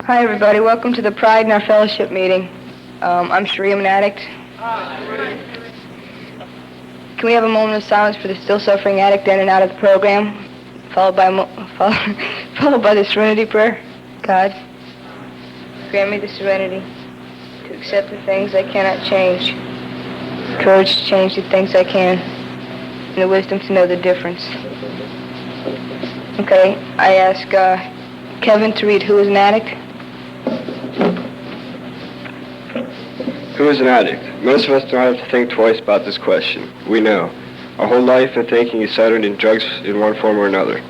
Hi, everybody. Welcome to the Pride in Our Fellowship meeting. I'm Sheree. I'm an addict. Can we have a moment of silence for the still suffering addict in and out of the program, followed by the Serenity Prayer? God, grant me the serenity to accept the things I cannot change, courage to change the things I can, and the wisdom to know the difference. Okay, I ask Kevin to read Who is an Addict? Who is an addict? Most of us don't have to think twice about this question. We know. Our whole life and thinking is centered in drugs in one form or another.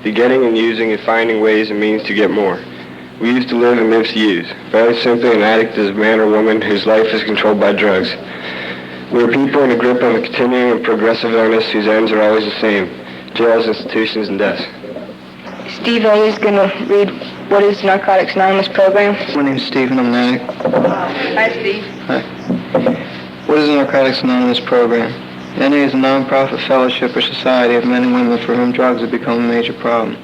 The getting and using and finding ways and means to get more. We used to live and live to use. Very simply, an addict is a man or woman whose life is controlled by drugs. We are people in a grip of a continuing and progressive illness whose ends are always the same: jails, institutions, and deaths. Steve A. is going to read what is the Narcotics Anonymous program. My name's Steve and I'm an addict. Hi, Steve. Hi. What is the Narcotics Anonymous program? NA is a non-profit fellowship or society of men and women for whom drugs have become a major problem.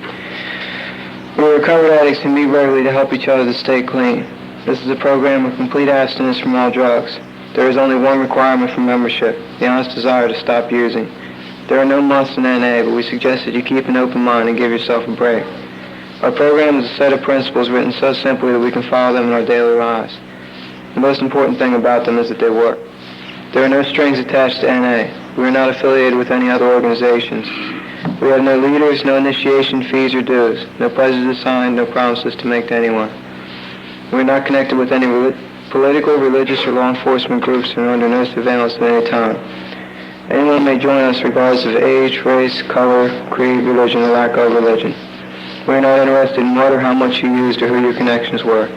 We are recovered addicts who meet regularly to help each other to stay clean. This is a program of complete abstinence from all drugs. There is only one requirement for membership: the honest desire to stop using. There are no musts in NA, but we suggest that you keep an open mind and give yourself a break. Our program is a set of principles written so simply that we can follow them in our daily lives. The most important thing about them is that they work. There are no strings attached to NA. We are not affiliated with any other organizations. We have no leaders, no initiation fees or dues, no pledges to sign, no promises to make to anyone. We are not connected with any political, religious, or law enforcement groups and are under no surveillance at any time. Anyone may join us regardless of age, race, color, creed, religion, or lack of religion. We are not interested in what or how much you used or who your connections were,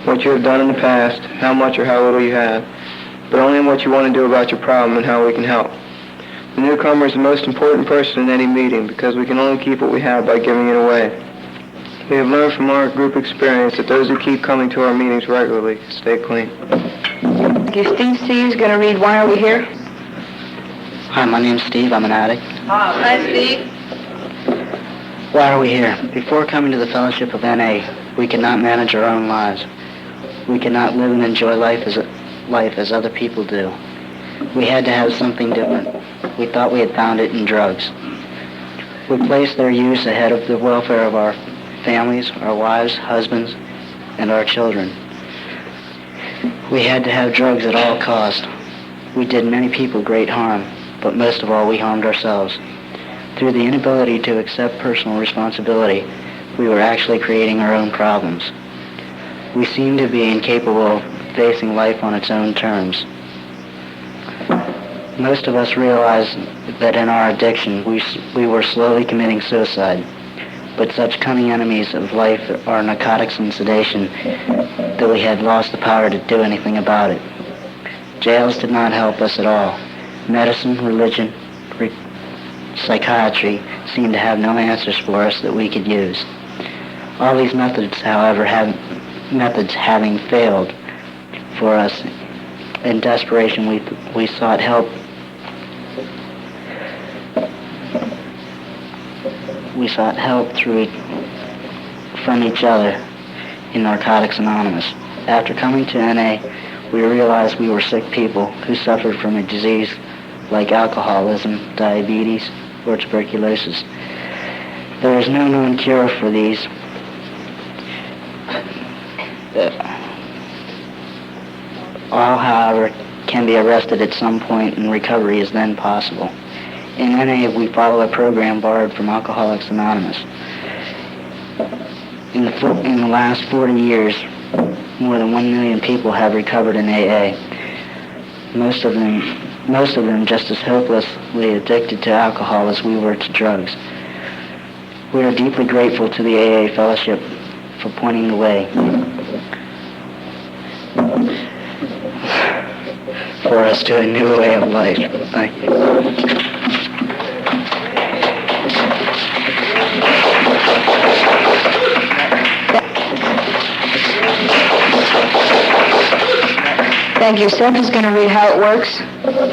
what you have done in the past, how much or how little you have, but only in what you want to do about your problem and how we can help. The newcomer is the most important person in any meeting because we can only keep what we have by giving it away. We have learned from our group experience that those who keep coming to our meetings regularly stay clean. Okay, Steve C. is going to read Why Are We Here? Hi, my name's Steve. I'm an addict. Hi, Steve. Why are we here? Before coming to the Fellowship of NA, we could not manage our own lives. We could not live and enjoy life as other people do. We had to have something different. We thought we had found it in drugs. We placed their use ahead of the welfare of our families, our wives, husbands, and our children. We had to have drugs at all costs. We did many people great harm, but most of all, we harmed ourselves. Through the inability to accept personal responsibility, we were actually creating our own problems. We seemed to be incapable of facing life on its own terms. Most of us realized that in our addiction, we were slowly committing suicide. But such cunning enemies of life are narcotics and sedation that we had lost the power to do anything about it. Jails did not help us at all. Medicine, religion, psychiatry seemed to have no answers for us that we could use. All these methods, however, having failed for us, in desperation we sought help. We sought help from each other in Narcotics Anonymous. After coming to NA, we realized we were sick people who suffered from a disease like alcoholism, diabetes, or tuberculosis. There is no known cure for these. All, however, can be arrested at some point and recovery is then possible. In NA, we follow a program borrowed from Alcoholics Anonymous. In the last 40 years, more than 1 million people have recovered in AA. Most of them just as hopelessly addicted to alcohol as we were to drugs. We are deeply grateful to the AA Fellowship for pointing the way for us to a new way of life. Thank you. Thank you. Sept is going to read How It Works.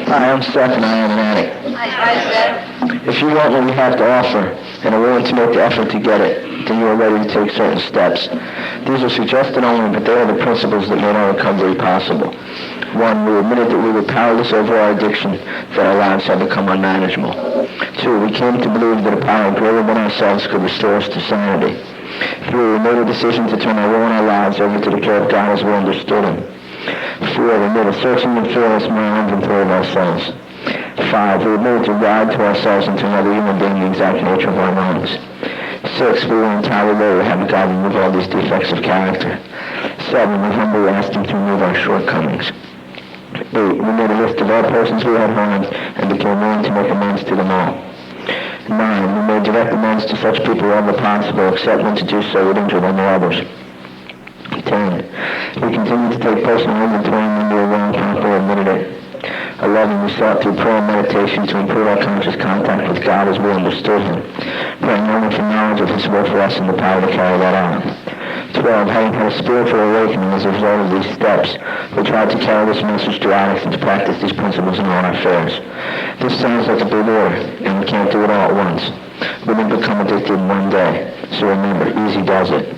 Hi, I'm Sept and I am an addict. Hi, Sept. If you want what we have to offer and are willing to make the effort to get it, and you are ready to take certain steps. These are suggested only, but they are the principles that made our recovery possible. 1, we admitted that we were powerless over our addiction, that our lives had become unmanageable. 2, we came to believe that a power greater than ourselves could restore us to sanity. 3, we made a decision to turn our will and our lives over to the care of God as we understood Him. 4, we made a searching and fearless moral inventory of ourselves. 5, we admitted to ride to ourselves and to another human being the exact nature of our wrongs. 6, we were entirely ready to have God remove all these defects of character. 7, we humbly asked Him to remove our shortcomings. 8, we made a list of all persons we had harmed and became willing to make amends to them all. 9, we made direct amends to such people wherever possible, except when to do so would injure them or others. 10, we continued to take personal inventory and when we were wrong, promptly admitted it. 11, we sought through prayer and meditation to improve our conscious contact with God as we understood Him, praying only for knowledge of His will for us and the power to carry that out. 12, having had a spiritual awakening as a result of these steps, we tried to carry this message to addicts and to practice these principles in all our affairs. This sounds like a big order, and we can't do it all at once. We didn't become addicted in one day, so remember, easy does it.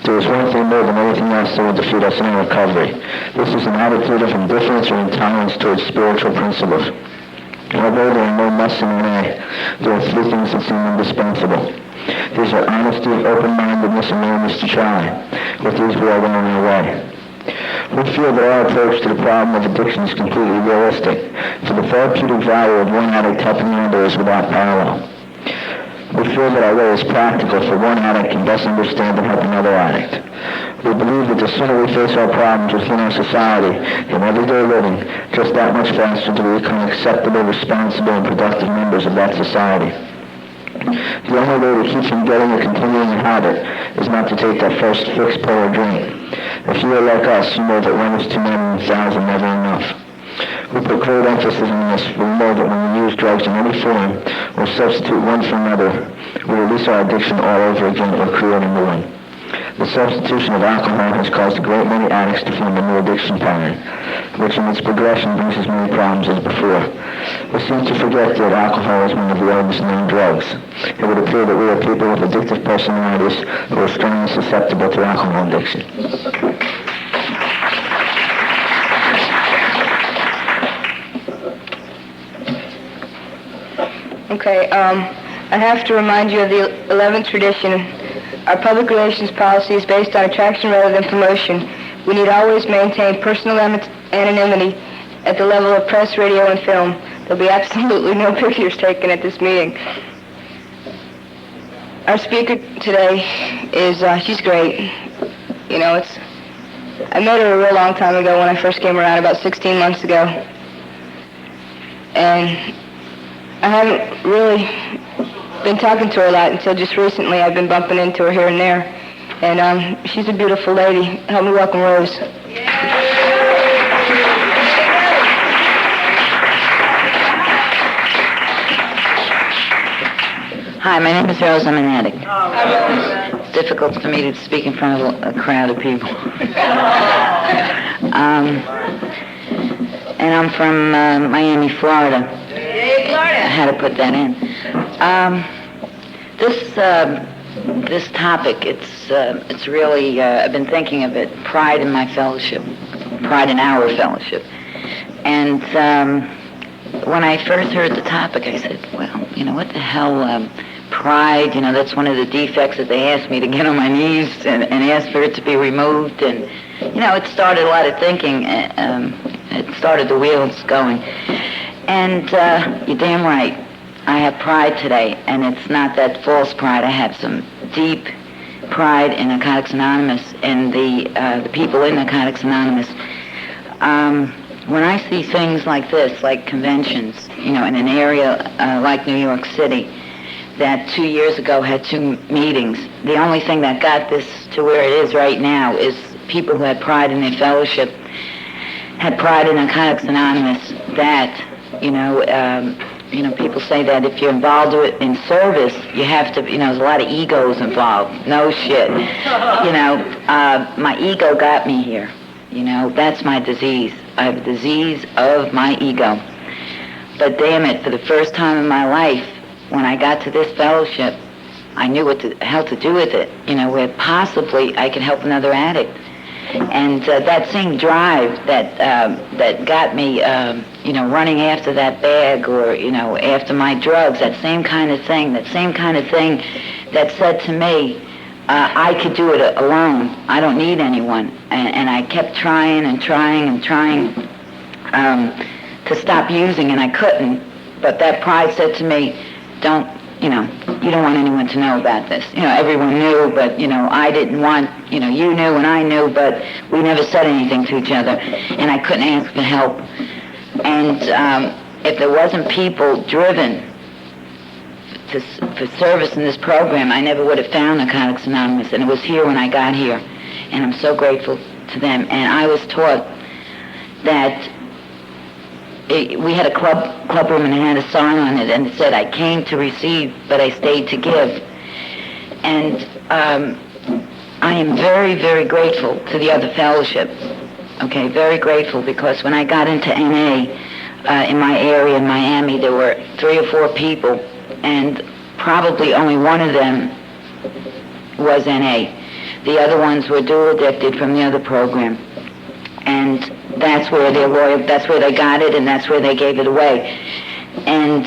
There is one thing more than anything else that will defeat us in our recovery. This is an attitude of indifference or intolerance towards spiritual principles. Although there are no musts in NA, there are 3 things that seem indispensable. These are honesty, open-mindedness, and willingness to try. With these, we are well on our way. We feel that our approach to the problem of addiction is completely realistic, for the therapeutic value of one addict helping another is without parallel. We feel that our way is practical, for one addict can best understand and help another addict. We believe that the sooner we face our problems within our society in everyday living, just that much faster do we become acceptable, responsible, and productive members of that society. The only way to keep from getting a continuing habit is not to take that first fix, pull, or drink. If you are like us, you know that one is too many and 1,000 never enough. We put great emphasis on this. We know that when we use drugs in any form or substitute one for another, we release our addiction all over again or create a new one. The substitution of alcohol has caused a great many addicts to form a new addiction pattern, which in its progression brings as many problems as before. We seem to forget that alcohol is one of the oldest known drugs. It would appear that we are people with addictive personalities who are strongly susceptible to alcohol addiction. Okay, I have to remind you of the 11th tradition. Our public relations policy is based on attraction rather than promotion. We need always maintain personal anonymity at the level of press, radio, and film. There'll be absolutely no pictures taken at this meeting. Our speaker today is, she's great. You know, I met her a real long time ago when I first came around, about 16 months ago. And I haven't really been talking to her a lot until just recently. I've been bumping into her here and there. And she's a beautiful lady. Help me welcome Rose. Hi, my name is Rose. I'm an addict. It's difficult for me to speak in front of a crowd of people. And I'm from Miami, Florida. I had to put that in. This topic, it's really, I've been thinking of it, pride in my fellowship, pride in our fellowship. And when I first heard the topic, I said, well, you know, what the hell, pride, you know, that's one of the defects that they asked me to get on my knees and ask for it to be removed. And, you know, it started a lot of thinking. It started the wheels going. And you're damn right. I have pride today, and it's not that false pride. I have some deep pride in Narcotics Anonymous and the people in Narcotics Anonymous. When I see things like this, like conventions, you know, in an area like New York City, that 2 years ago had 2 meetings, the only thing that got this to where it is right now is people who had pride in their fellowship, had pride in Narcotics Anonymous, that, you know, people say that if you're involved in service, you have to, you know, there's a lot of egos involved. No shit. You know, my ego got me here. You know, that's my disease. I have a disease of my ego. But damn it, for the first time in my life, when I got to this fellowship, I knew how to do with it, where possibly I could help another addict. And that same drive that got me, running after that bag or, after my drugs, that same kind of thing that said to me, I could do it alone. I don't need anyone. And I kept trying to stop using, and I couldn't. But that pride said to me, you don't want anyone to know about this. Everyone knew, but, I didn't want, you knew and I knew, but we never said anything to each other, and I couldn't ask for help. And if there wasn't people driven for service in this program, I never would have found Narcotics Anonymous, and it was here when I got here, and I'm so grateful to them. And I was taught that we had a club room, and it had a sign on it, and it said, "I came to receive, but I stayed to give." And I am very, very grateful to the other fellowship. Okay, very grateful, because when I got into NA in my area in Miami, there were 3 or 4 people, and probably only one of them was NA. The other ones were dual addicted from the other program. And that's where they're loyal, that's where they got it, and that's where they gave it away. And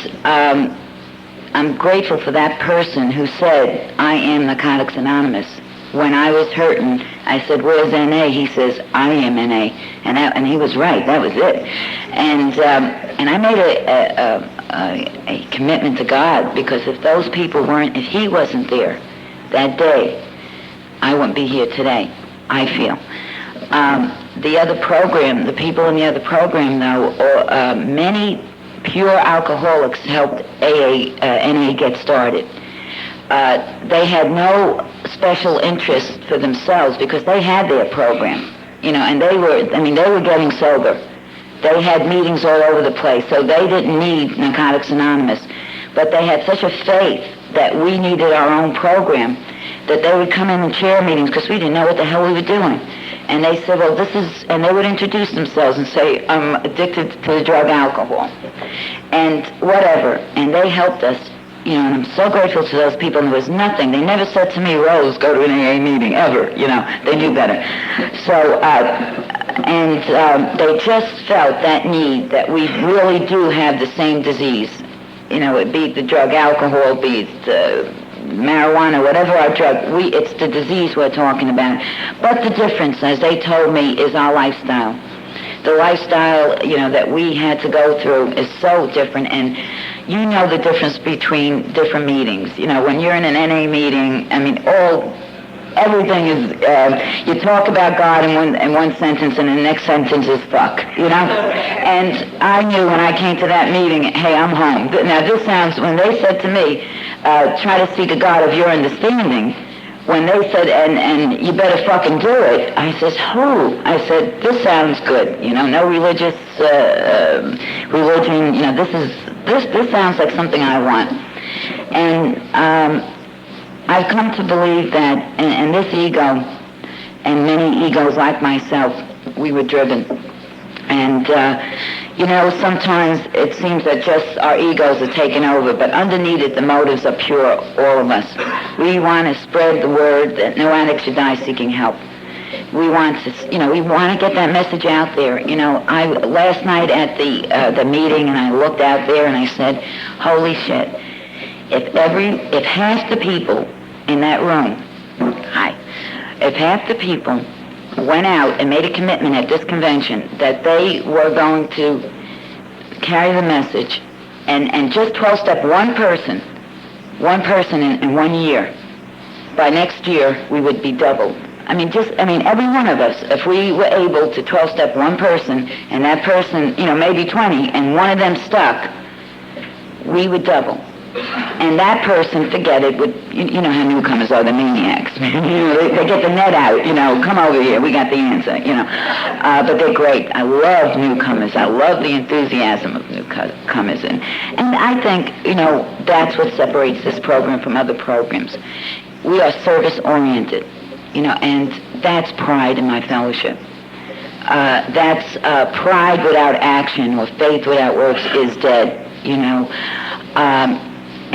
I'm grateful for that person who said, "I am Narcotics Anonymous." When I was hurting, I said, "Where's NA?" He says, "I am NA." And he was right, that was it. And I made a commitment to God, because if those people if he wasn't there that day, I wouldn't be here today, I feel. The other program, the people in the other program, though, many pure alcoholics helped NA get started. They had no special interest for themselves, because they had their program, and they were getting sober. They had meetings all over the place, so they didn't need Narcotics Anonymous. But they had such a faith that we needed our own program, that they would come in and chair meetings, because we didn't know what the hell we were doing. And they said, well, and they would introduce themselves and say, "I'm addicted to the drug alcohol," and whatever. And they helped us, and I'm so grateful to those people. And there was nothing. They never said to me, "Rose, go to an AA meeting," ever. They knew better. So, they just felt that need, that we really do have the same disease. It be the drug alcohol, be it marijuana, whatever our drug, it's the disease we're talking about. But the difference, as they told me, is our lifestyle. The lifestyle, that we had to go through is so different, and the difference between different meetings. When you're in an NA meeting, everything is, you talk about God in one sentence, and the next sentence is fuck, And I knew when I came to that meeting, hey, I'm home. Now this sounds, when they said to me, try to seek a God of your understanding, when they said, and you better fucking do it, I says, who? I said, this sounds good, no religious religion, this sounds like something I want. And I've come to believe that, and this ego, and many egos like myself, we were driven. And, sometimes it seems that just our egos are taking over, but underneath it, the motives are pure, all of us. We want to spread the word that no addict should die seeking help. We want to, we want to get that message out there. I last night at the meeting, and I looked out there and I said, holy shit, if half the people in that room, if half the people went out and made a commitment at this convention that they were going to carry the message and just 12-step one person in 1 year, by next year we would be doubled. Every one of us, if we were able to 12-step one person, and that person, maybe 20, and one of them stuck, we would double. And that person, forget it, would, how newcomers are, the maniacs. They get the net out, come over here, we got the answer, but they're great. I love newcomers. I love the enthusiasm of newcomers. And I think, that's what separates this program from other programs. We are service-oriented, and that's pride in my fellowship. That's pride without action, or faith without works is dead,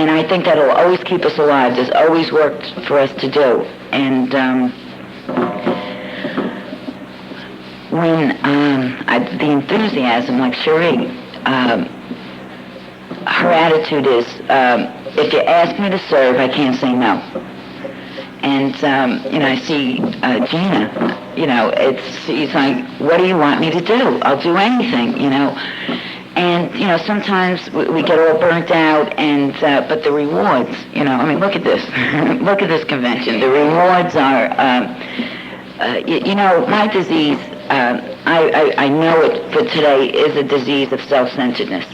And I think that'll always keep us alive. There's always work for us to do. And when the enthusiasm, like Cherie, her attitude is, if you ask me to serve, I can't say no. And, I see Gina, it's like, what do you want me to do? I'll do anything, And, sometimes we get all burnt out, and but the rewards, look at this. Look at this convention. The rewards are, my disease, I know it for today, is a disease of self-centeredness.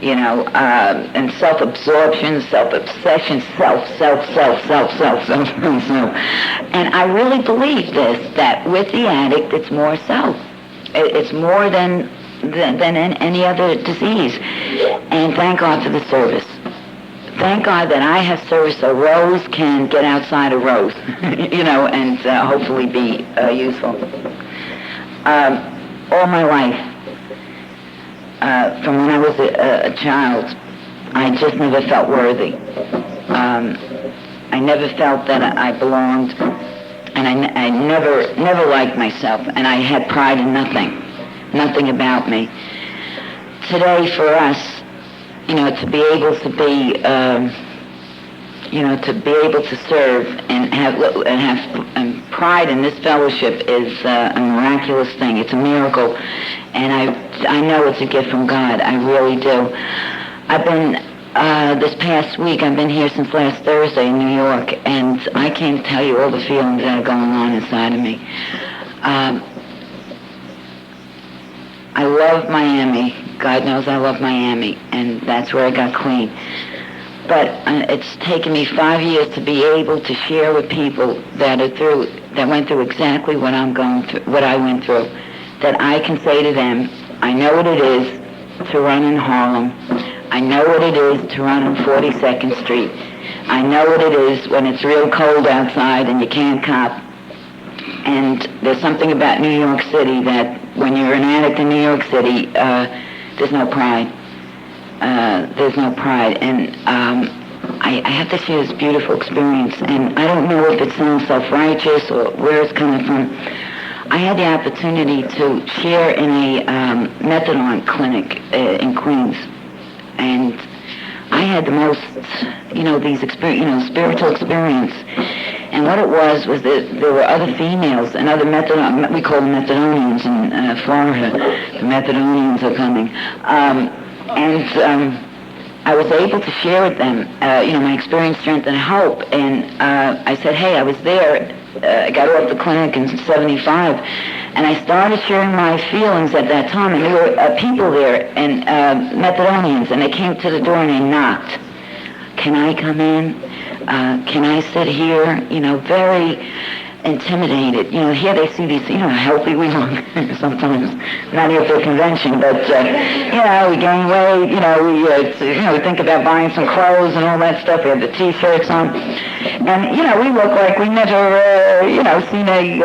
And self-absorption, self-obsession, self. And I really believe this, that with the addict, it's more self. It's more than any other disease. And thank God for the service. Thank God that I have service so Rose can get outside of Rose, and hopefully be useful. All my life, from when I was a child, I just never felt worthy. I never felt that I belonged, and I never liked myself, and I had pride in nothing about me. Today, for us, to be able to be, to be able to serve and have pride in this fellowship is a miraculous thing. It's a miracle, and I know it's a gift from God. I really do. I've been this past week. I've been here since last Thursday in New York, and I can't tell you all the feelings that are going on inside of me. I love Miami. God knows I love Miami, and that's where I got clean. But it's taken me 5 years to be able to share with people that went through exactly what I went through. That I can say to them, I know what it is to run in Harlem. I know what it is to run on 42nd Street. I know what it is when it's real cold outside and you can't cop. And there's something about New York City that when you're an addict in New York City, there's no pride. There's no pride. And I have to share this beautiful experience. And I don't know if it sounds self-righteous or where it's coming from. I had the opportunity to share in a methadone clinic in Queens. And I had the most, these spiritual experience. And what it was that there were other females and other we call them methadonians in Florida. The methadonians are coming. I was able to share with them, my experience, strength, and hope. And I said, hey, I was there. I got off the clinic in 75, and I started sharing my feelings at that time. And there were people there, and methadonians, and they came to the door and they knocked. Can I come in? Can I sit here? Very intimidated. Here they see these, how healthy we look sometimes. Not here for a convention, but, we gain weight, we think about buying some clothes and all that stuff. We have the T-shirts on. And, we look like we never, seen a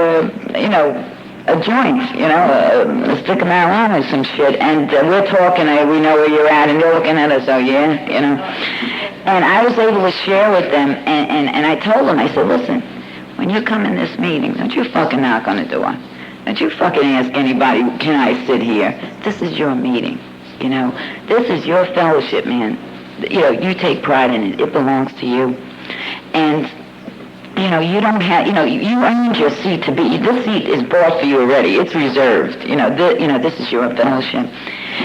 joint, a stick of marijuana or some shit. And we're talking, we know where you're at, and they're looking at us, And I was able to share with them, and I told them, I said, listen, when you come in this meeting, don't you fucking knock on the door. Don't you fucking ask anybody, can I sit here? This is your meeting, This is your fellowship, man. You take pride in it. It belongs to you. And, you don't have, you earned your seat to be, this seat is bought for you already. It's reserved. This is your fellowship.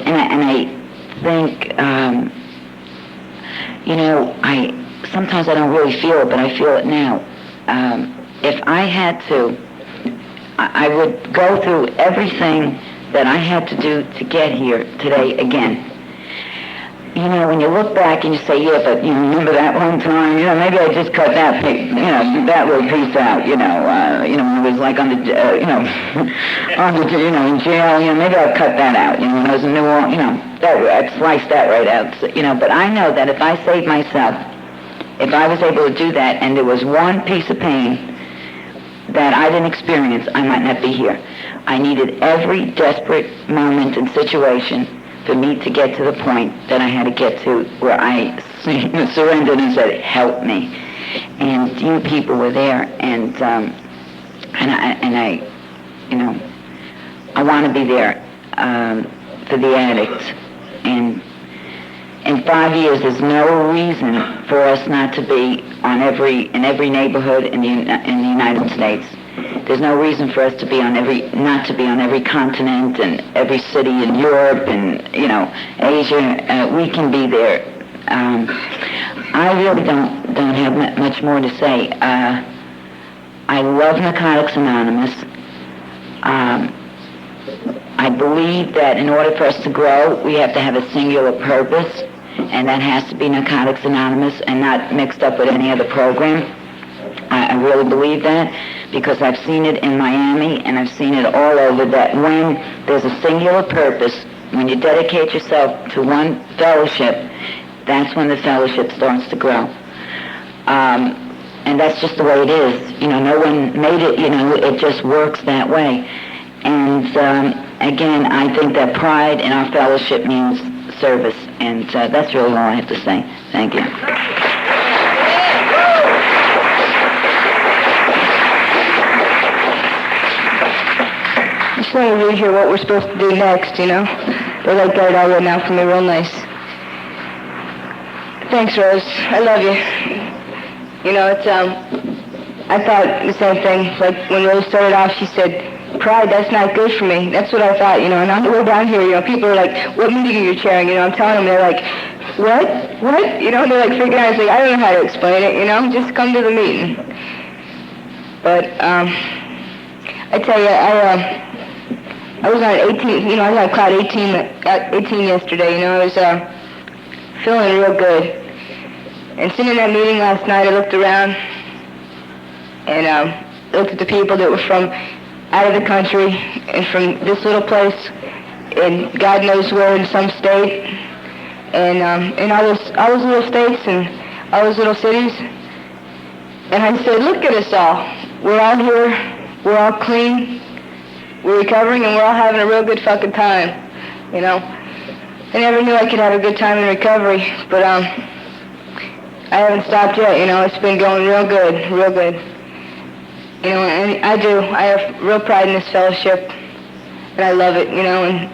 And I think, sometimes I don't really feel it, but I feel it now. If I had to, I would go through everything that I had to do to get here today again. When you look back and you say, yeah, but remember that one time, maybe I just cut that that little piece out, when it was like on the, in jail, maybe I'll cut that out, when I was in New Orleans, I'd slice that right out, but I know that if I saved myself, if I was able to do that and there was one piece of pain that I didn't experience, I might not be here. I needed every desperate moment and situation for me to get to the point that I had to get to where I surrendered and said, "Help me." And you people were there, and I, you know, I want to be there for the addicts. And in 5 years, there's no reason for us not to be in every neighborhood in the United States. There's no reason for us to be not to be on every continent and every city in Europe and, Asia. We can be there. I really don't have much more to say. I love Narcotics Anonymous. I believe that in order for us to grow, we have to have a singular purpose, and that has to be Narcotics Anonymous and not mixed up with any other program. I really believe that, because I've seen it in Miami and I've seen it all over, that when there's a singular purpose, when you dedicate yourself to one fellowship, that's when the fellowship starts to grow. And that's just the way it is. No one made it, it just works that way. And again, I think that pride in our fellowship means service, and that's really all I have to say. Thank you. I just want to read here what we're supposed to do next, They like that all right now for me, real nice. Thanks, Rose. I love you. I thought the same thing. Like when Rose started off, she said, "Pride, that's not good for me." That's what I thought, And on the way down here, people are like, "What meeting are you chairing?" I'm telling them, they're like, "What? What?" They're like freaking out. I was like, "I don't know how to explain it, just come to the meeting." But, I tell you, I was on 18, I was on cloud 18 yesterday, I was feeling real good. And sitting in that meeting last night, I looked around and looked at the people that were from out of the country and from this little place and God knows where in some state, and in all those little states and all those little cities. And I said, look at us all. We're all here. We're all clean. We're recovering, and we're all having a real good fucking time, I never knew I could have a good time in recovery, but I haven't stopped yet, It's been going real good, real good. And I have real pride in this fellowship, and I love it, and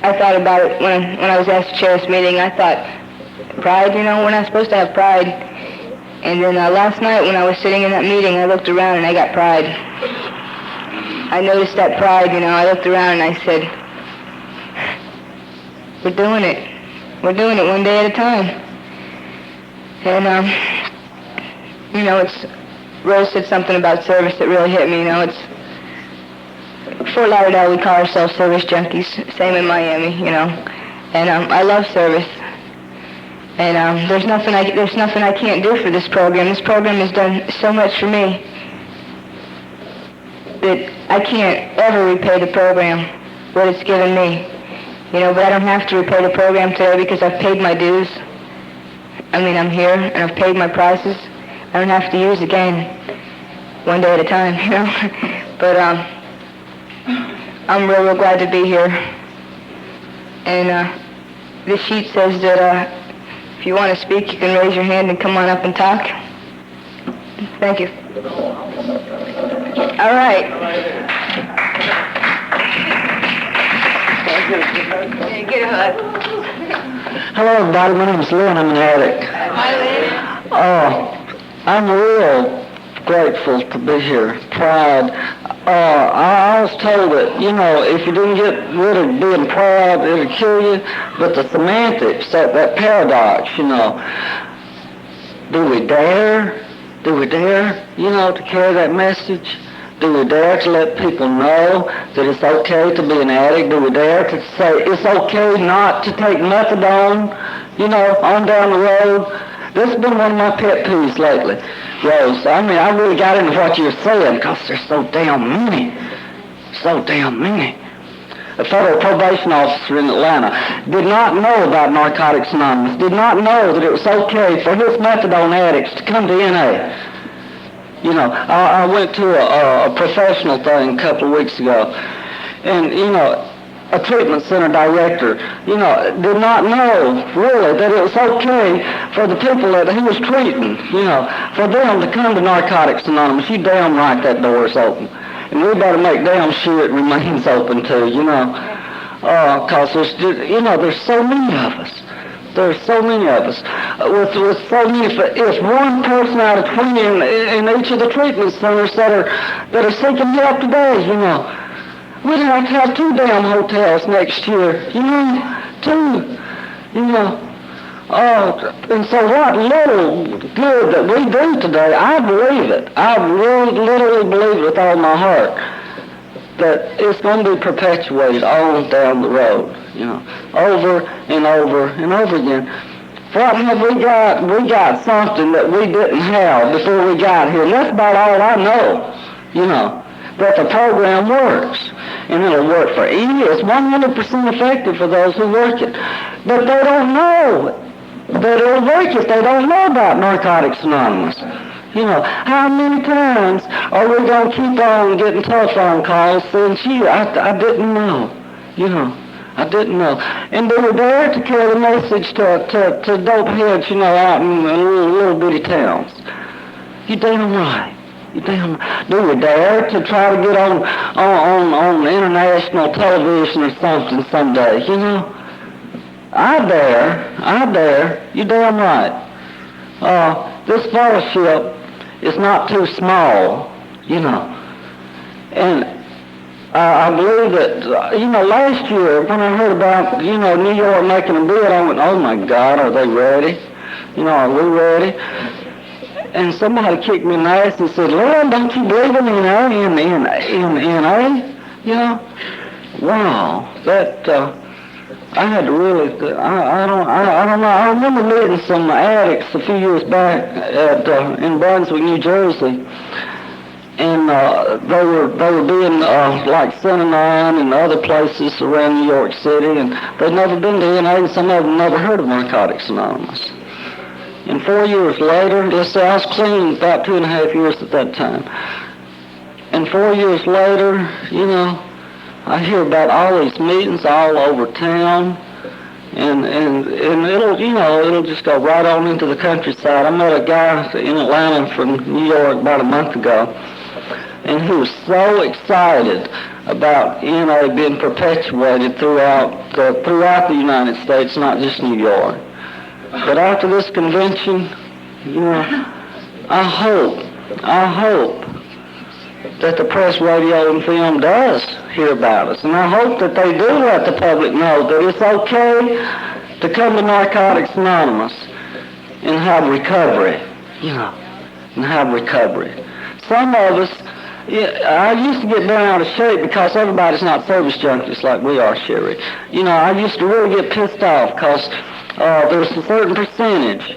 I thought about it when I was asked to chair this meeting. I thought, pride, we're not supposed to have pride. And then last night when I was sitting in that meeting, I looked around and I got pride. I noticed that pride, I looked around and I said, we're doing it. We're doing it one day at a time. And, Rose said something about service that really hit me, Fort Lauderdale, we call ourselves service junkies, same in Miami, And I love service. And there's nothing I can't do for this program. This program has done so much for me that I can't ever repay the program what it's given me. But I don't have to repay the program today because I've paid my dues. I'm here and I've paid my prices. I don't have to use again, one day at a time, But I'm real glad to be here. And this sheet says that if you want to speak, you can raise your hand and come on up and talk. Thank you. All right. Get a hug. Hello, everybody. My name is Lynn. I'm an addict. Hi, Lynn. Oh, I'm real grateful to be here. Pride. I was told that, if you didn't get rid of being proud, it would kill you. But the semantics, that paradox, do we dare? Do we dare, to carry that message? Do we dare to let people know that it's okay to be an addict? Do we dare to say it's okay not to take methadone, on down the road? This has been one of my pet peeves lately, Rose. I really got into what you were saying because there's so damn many. So damn many. A federal probation officer in Atlanta did not know about Narcotics Anonymous, did not know that it was okay for his methadone addicts to come to NA. I went to a professional thing a couple of weeks ago, and, a treatment center director, did not know really that it was okay for the people that he was treating, for them to come to Narcotics Anonymous. You damn right that door is open. And we better make damn sure it remains open too, because there's so many of us. There's so many of us. With so many, if one person out of 20 in each of the treatment centers that are seeking help today, we'd have to have 2 damn hotels next year, 2, and so what little good that we do today, I believe it. I really, literally believe it with all my heart that it's going to be perpetuated on down the road, over and over and over again. What have we got? We got something that we didn't have before we got here, and that's about all I know, that the program works. And it'll work for any. It's 100% effective for those who work it. But they don't know that it'll work if they don't know about Narcotics Anonymous. How many times are we going to keep on getting telephone calls saying, gee, I didn't know, I didn't know. And they were there to carry the message to dope heads, out in little bitty towns. You damn right. Do we dare to try to get on international television or something someday, I dare. You damn right. This fellowship is not too small, And I believe that, last year when I heard about, New York making a bid, I went, oh my God, are they ready? Are we ready? And somebody kicked me in the ass and said, Lord, don't you believe in NA? Wow, that, I had to really, I don't know. I remember meeting some addicts a few years back in Brunswick, New Jersey. And they were being like Synanon and other places around New York City, and they'd never been to NA, and some of them never heard of Narcotics Anonymous. And 4 years later, let's say I was clean about 2.5 years at that time. And 4 years later, I hear about all these meetings all over town, and it'll just go right on into the countryside. I met a guy in Atlanta from New York about a month ago, and he was so excited about NA being perpetuated throughout the United States, not just New York. But after this convention, I hope that the press, radio, and film does hear about us. And I hope that they do let the public know that it's okay to come to Narcotics Anonymous and have recovery, and have recovery. Some of us, I used to get bent out of shape because everybody's not service junkies like we are, Sherry. I used to really get pissed off because there's a certain percentage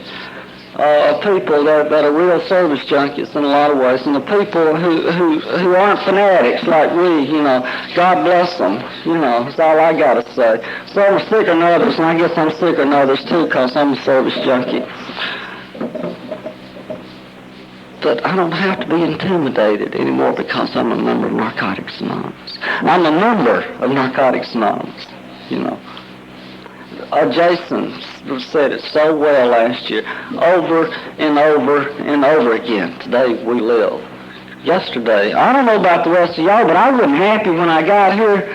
of people that are real service junkies in a lot of ways, and the people who aren't fanatics like we, God bless them, that's all I got to say. Some are sicker than others, and I guess I'm sicker than others too because I'm a service junkie. But I don't have to be intimidated anymore because I'm a member of Narcotics Anonymous. I'm a member of Narcotics Anonymous, Jason said it so well last year, over and over and over again. Today we live. Yesterday, I don't know about the rest of y'all, but I wasn't happy when I got here,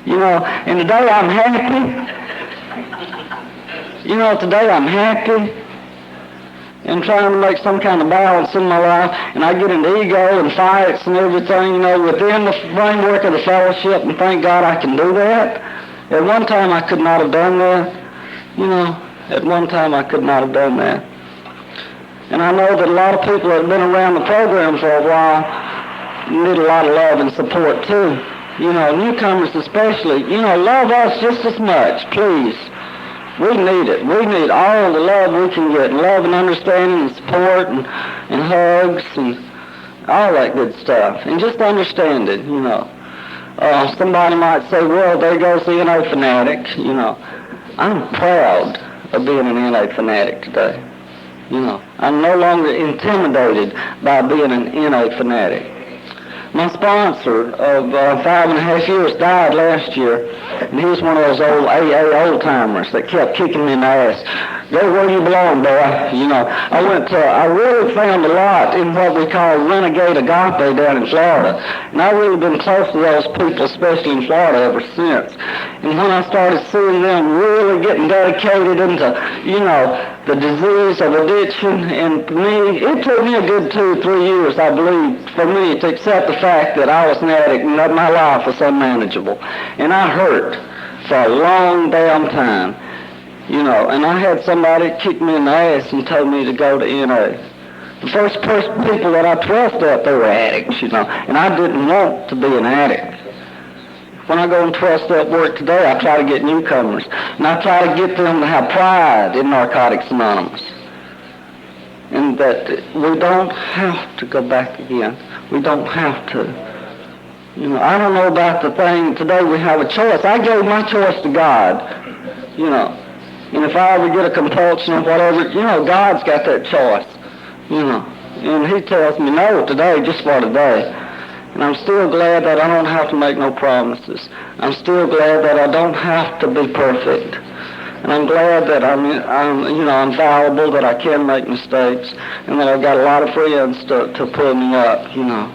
and today I'm happy. Today I'm happy and trying to make some kind of balance in my life, and I get into ego and fights and everything, within the framework of the fellowship, and thank God I can do that. At one time I could not have done that. At one time I could not have done that. And I know that a lot of people that have been around the program for a while need a lot of love and support too. Newcomers especially, love us just as much, please. We need it. We need all the love we can get, love and understanding and support and hugs and all that good stuff. And just understand it, Somebody might say, well, there goes the NA fanatic, I'm proud of being an NA fanatic today. I'm no longer intimidated by being an NA fanatic. My sponsor of 5.5 years died last year, and he was one of those old AA old-timers that kept kicking me in the ass. Go where you belong, boy. You know, I really found a lot in what we call renegade agape down in Florida, and I've really been close to those people, especially in Florida, ever since. And when I started seeing them really getting dedicated into, you know, the disease of addiction, and for me, it took me a good 2 or 3 years, I believe, for me to accept the fact that I was an addict and that my life was unmanageable. And I hurt for a long damn time, you know, and I had somebody kick me in the ass and told me to go to NA. The first people that I trusted, they were addicts, you know, and I didn't want to be an addict. When I go and 12-step work today, I try to get newcomers, and I try to get them to have pride in Narcotics Anonymous, and that we don't have to go back again. We don't have to. You know, I don't know about the thing today. We have a choice. I gave my choice to God, you know, and if I ever get a compulsion or whatever, you know, God's got that choice, you know, and He tells me no today, just for today. And I'm still glad that I don't have to make no promises. I'm still glad that I don't have to be perfect. And I'm glad that I'm fallible, that I can make mistakes, and that I've got a lot of friends to pull me up, you know.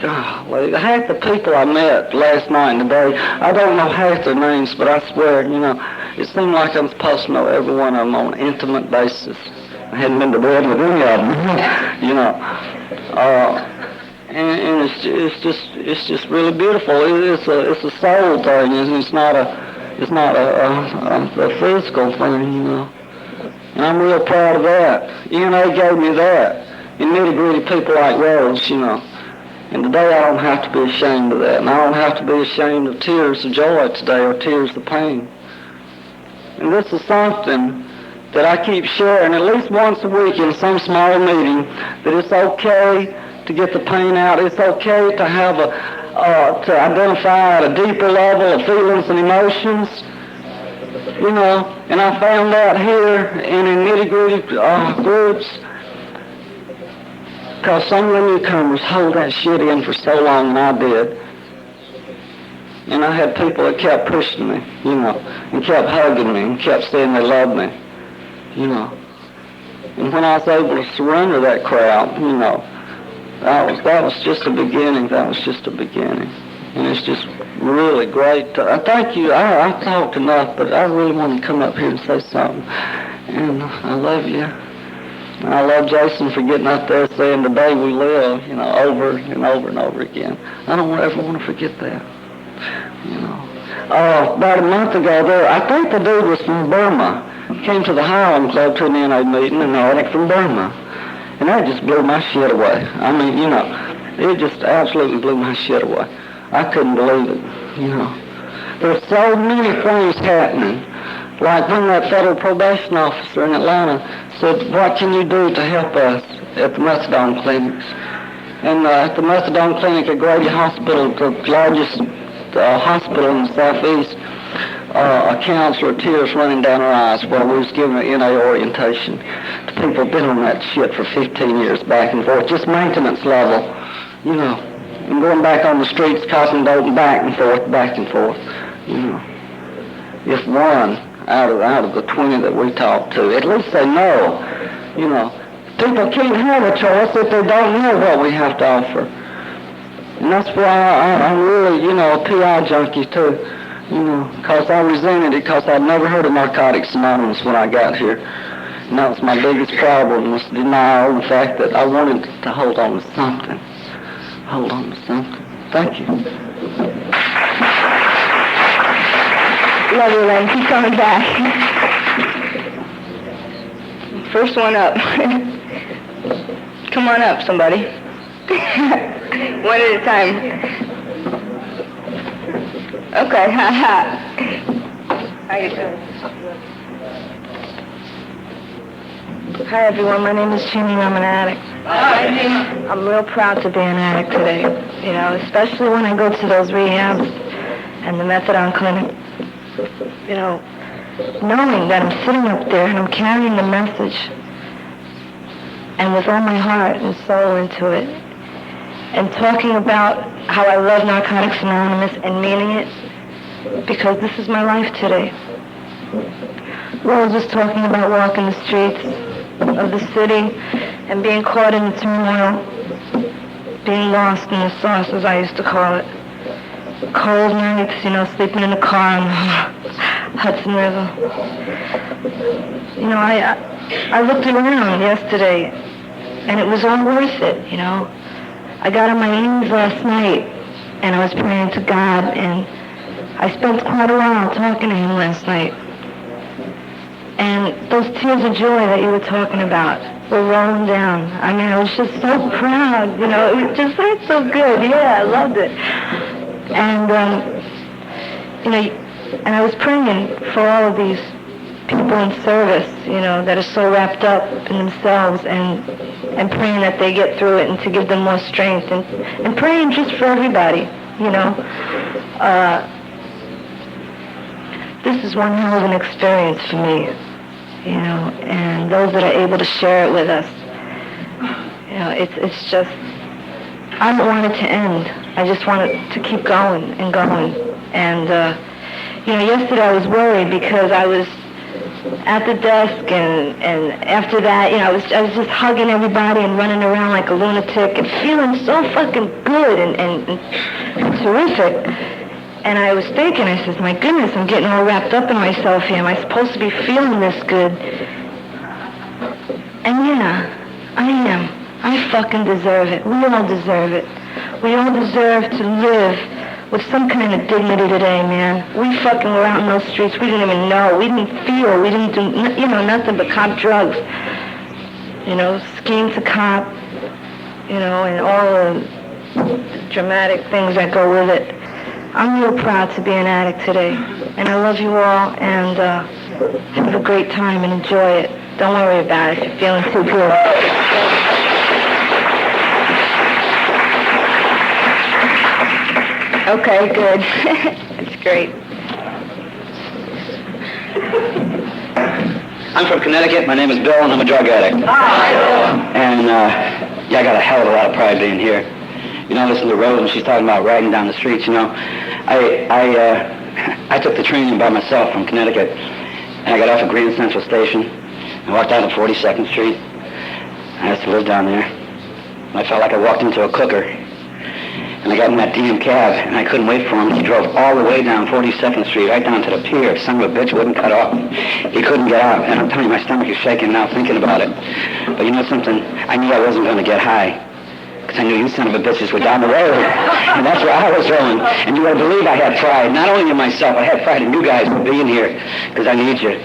Golly, half the people I met last night and today, I don't know half their names, but I swear, you know, it seemed like I'm supposed to know every one of them on an intimate basis. I hadn't been to bed with any of them, you know. And it's just really beautiful. It's a soul thing, and it's not a physical thing, you know. And I'm real proud of that. NA gave me that. And nitty-gritty people like Rose, you know. And today I don't have to be ashamed of that. And I don't have to be ashamed of tears of joy today or tears of pain. And this is something that I keep sharing at least once a week in some small meeting, that it's okay to get the pain out. It's okay to have to identify at a deeper level of feelings and emotions, you know. And I found out here and in nitty-gritty groups, because some of the newcomers hold that shit in for so long, and I did. And I had people that kept pushing me, you know, and kept hugging me and kept saying they loved me, you know. And when I was able to surrender that crowd, you know, that was just the beginning. That was just the beginning. And it's just really great. Thank you. I talked enough, but I really want to come up here and say something. And I love you. And I love Jason for getting up there saying the day we live, you know, over and over and over again. I don't ever want to forget that, you know. About a month ago I think the dude was from Burma. He came to the Highland Club to an NA meeting, an addict from Burma. And that just blew my shit away. I mean, you know, it just absolutely blew my shit away. I couldn't believe it, you know. There's so many things happening. Like when that federal probation officer in Atlanta said, what can you do to help us at the methadone clinics? And at the methadone clinic at Grady Hospital, the largest hospital in the Southeast, a counselor, tears running down her eyes while we was giving an NA orientation to people who've been on that shit for 15 years, back and forth, just maintenance level, you know, and going back on the streets, cotton dope, back and forth, you know. If one out of the 20 that we talk to, at least they know, you know. People can't have a choice if they don't know what we have to offer. And that's why I'm really, you know, a PI junkie too. You know, because I resented it, because I'd never heard of Narcotics Anonymous when I got here. And that was my biggest problem, was denial, and the fact that I wanted to hold on to something. Hold on to something. Thank you. Love you, Len. Keep coming back. First one up. Come on up, somebody. One at a time. Okay, haha. How you doing? Hi everyone, my name is Jeannie. I'm an addict. I'm real proud to be an addict today, you know, especially when I go to those rehabs and the methadone clinic, you know, knowing that I'm sitting up there and I'm carrying the message and with all my heart and soul into it. and talking about how I love Narcotics Anonymous and meaning it, because this is my life today. Rose was talking about walking the streets of the city and being caught in the turmoil, being lost in the sauce, as I used to call it. Cold nights, sleeping in a car on the Hudson River. I looked around yesterday, and it was all worth it, I got on my knees last night, and I was praying to God, and I spent quite a while talking to him last night. And those tears of joy that you were talking about were rolling down. I mean, I was just so proud, it just felt so good. Yeah, I loved it. And, and I was praying for all of these people in service, that are so wrapped up in themselves, and praying that they get through it and to give them more strength, and praying just for everybody, This is one hell of an experience for me, and those that are able to share it with us, it's just, I don't want it to end. I just want it to keep going and going. And, yesterday I was worried because I was at the desk, and after that, I was just hugging everybody and running around like a lunatic and feeling so fucking good and terrific. And I was thinking, I says, my goodness, I'm getting all wrapped up in myself here. Am I supposed to be feeling this good? And yeah, I am. I fucking deserve it. We all deserve it. We all deserve to live with some kind of dignity today, man. We fucking were out in those streets. We didn't even know. We didn't feel. We didn't do, nothing but cop drugs. Scheme to cop, and all the dramatic things that go with it. I'm real proud to be an addict today. And I love you all, and have a great time and enjoy it. Don't worry about it if you're feeling too good. Okay, good. That's great. I'm from Connecticut. My name is Bill, and I'm a drug addict. And, I got a hell of a lot of pride being here. Listen to Rose, and she's talking about riding down the streets, I took the train by myself from Connecticut, and I got off at Grand Central Station, and walked down to 42nd Street. I used to live down there. I felt like I walked into a cooker. And I got in that damn cab, and I couldn't wait for him. He drove all the way down 42nd Street, right down to the pier. Son of a bitch wouldn't cut off. He couldn't get out. And I'm telling you, my stomach is shaking now thinking about it. But you know something? I knew I wasn't going to get high. Because I knew you son of a bitches were down the road. And that's where I was going. And you gotta believe I had pride. Not only in myself, I had pride in you guys for being here. Because I need you.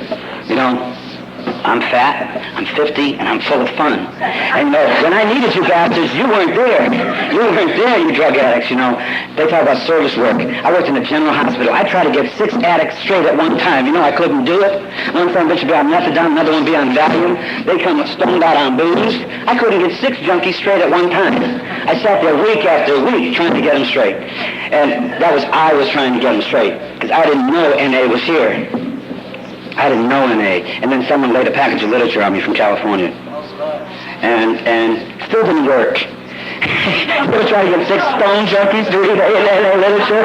I'm fat, I'm 50, and I'm full of fun. And when I needed you bastards, you weren't there. You weren't there, you drug addicts, They talk about service work. I worked in a general hospital. I tried to get 6 addicts straight at one time. I couldn't do it. One son bitch would be on methadone, another one be on Valium. They come stoned out on booze. I couldn't get 6 junkies straight at one time. I sat there week after week trying to get them straight. And I was trying to get them straight. Because I didn't know NA was here. I didn't know NA, and then someone laid a package of literature on me from California, and still didn't work. They were trying to get 6 stone junkies to read NA literature.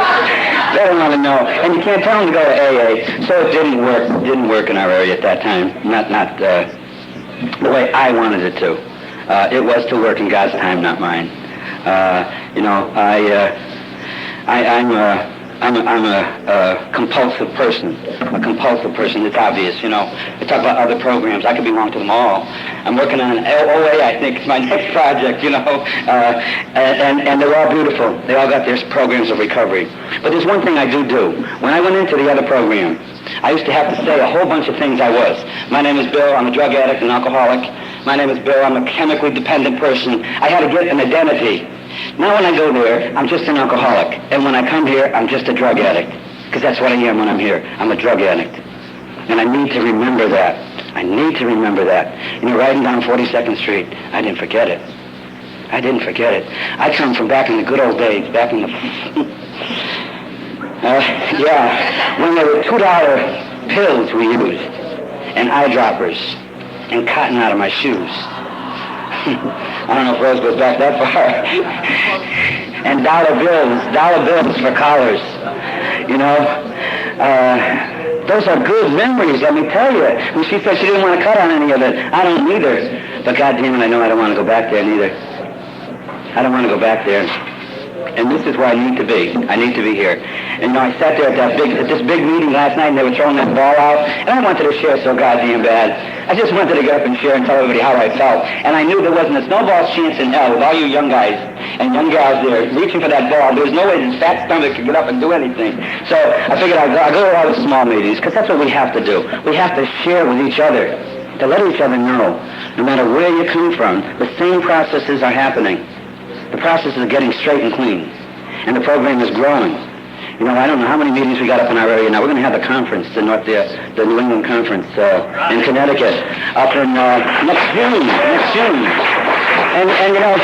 They don't want to know, and you can't tell them to go to AA. So it didn't work. It didn't work in our area at that time. Not the way I wanted it to. It was to work in God's time, not mine. I'm a compulsive person. It's obvious, We talk about other programs. I could belong to them all. I'm working on OA, I think, it's my next project, and they're all beautiful. They all got their programs of recovery. But there's one thing I do. When I went into the other program, I used to have to say a whole bunch of things I was. My name is Bill. I'm a drug addict and alcoholic. My name is Bill. I'm a chemically dependent person. I had to get an identity. Now when I go there, I'm just an alcoholic. And when I come here, I'm just a drug addict. Because that's what I am when I'm here. I'm a drug addict. And I need to remember that. Riding down 42nd Street, I didn't forget it. I come from back in the good old days, back in the... when there were $2 pills we used, and eyedroppers, and cotton out of my shoes. I don't know if Rose goes back that far. And dollar bills for collars. You know, those are good memories, let me tell you. When she said she didn't want to cut on any of it, I don't either. But goddamn it, I know I don't want to go back there neither. I don't want to go back there. And this is where I need to be. I need to be here. And you know, I sat there at this big meeting last night, and they were throwing that ball out, and I wanted to share so goddamn bad. I just wanted to get up and share and tell everybody how I felt. And I knew there wasn't a snowball's chance in hell with all you young guys and young gals there reaching for that ball. There was no way this fat stomach could get up and do anything. So I figured I'd go to all the small meetings, because that's what we have to do. We have to share with each other, to let each other know, no matter where you come from, the same processes are happening. The process is getting straight and clean. And the program is growing. You know, I don't know how many meetings we got up in our area now. We're going to have the conference, the New England Conference in Connecticut, up in next June. And you know,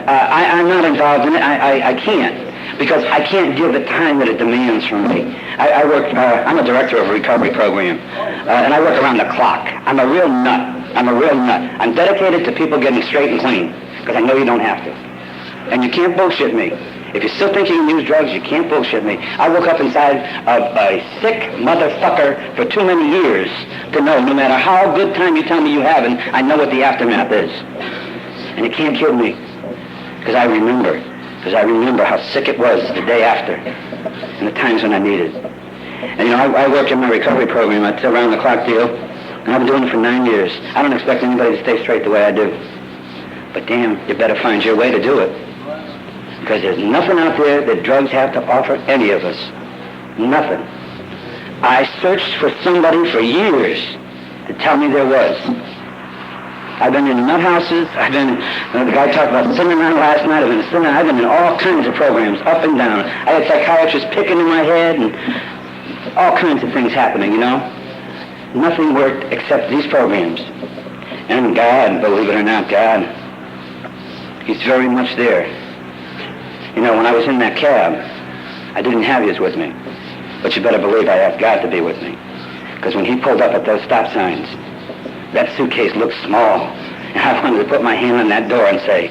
I'm not involved in it. I can't, because I can't give the time that it demands from me. I work, I'm a director of a recovery program, and I work around the clock. I'm a real nut. I'm dedicated to people getting straight and clean, because I know you don't have to. And you can't bullshit me. If you still think you can use drugs, you can't bullshit me. I woke up inside a sick motherfucker for too many years to know, no matter how good time you tell me you haven't, I know what the aftermath is. And you can't kill me, because I remember how sick it was the day after, and the times when I needed it. And you know, I work in my recovery program. It's a round-the-clock deal, and I've been doing it for 9 years. I don't expect anybody to stay straight the way I do. But damn, you better find your way to do it. Because there's nothing out there that drugs have to offer any of us. Nothing. I searched for somebody for years to tell me there was. I've been in nut houses. The guy talked about sitting around last night. I've been in all kinds of programs, up and down. I had psychiatrists picking in my head and all kinds of things happening, you know. Nothing worked except these programs. And God, believe it or not, God, He's very much there. You know, when I was in that cab, I didn't have His with me. But you better believe I asked God to be with me. Because when He pulled up at those stop signs, that suitcase looked small. And I wanted to put my hand on that door and say,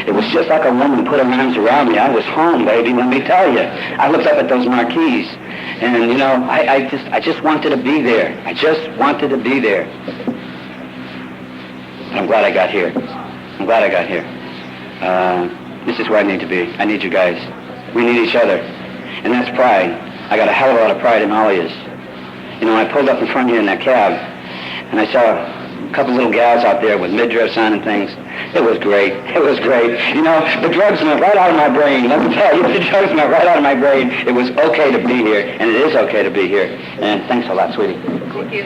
it was just like a woman put her arms around me. I was home, baby, let me tell you. I looked up at those marquees. And, you know, I just wanted to be there. I just wanted to be there. And I'm glad I got here. This is where I need to be. I need you guys. We need each other. And that's pride. I got a hell of a lot of pride in all of you. You know, I pulled up in front here in that cab, and I saw a couple little gals out there with midriffs on and things. It was great. You know, the drugs went right out of my brain. Let me tell you, the drugs went right out of my brain. It was okay to be here, and it is okay to be here. And thanks a lot, sweetie. Thank you.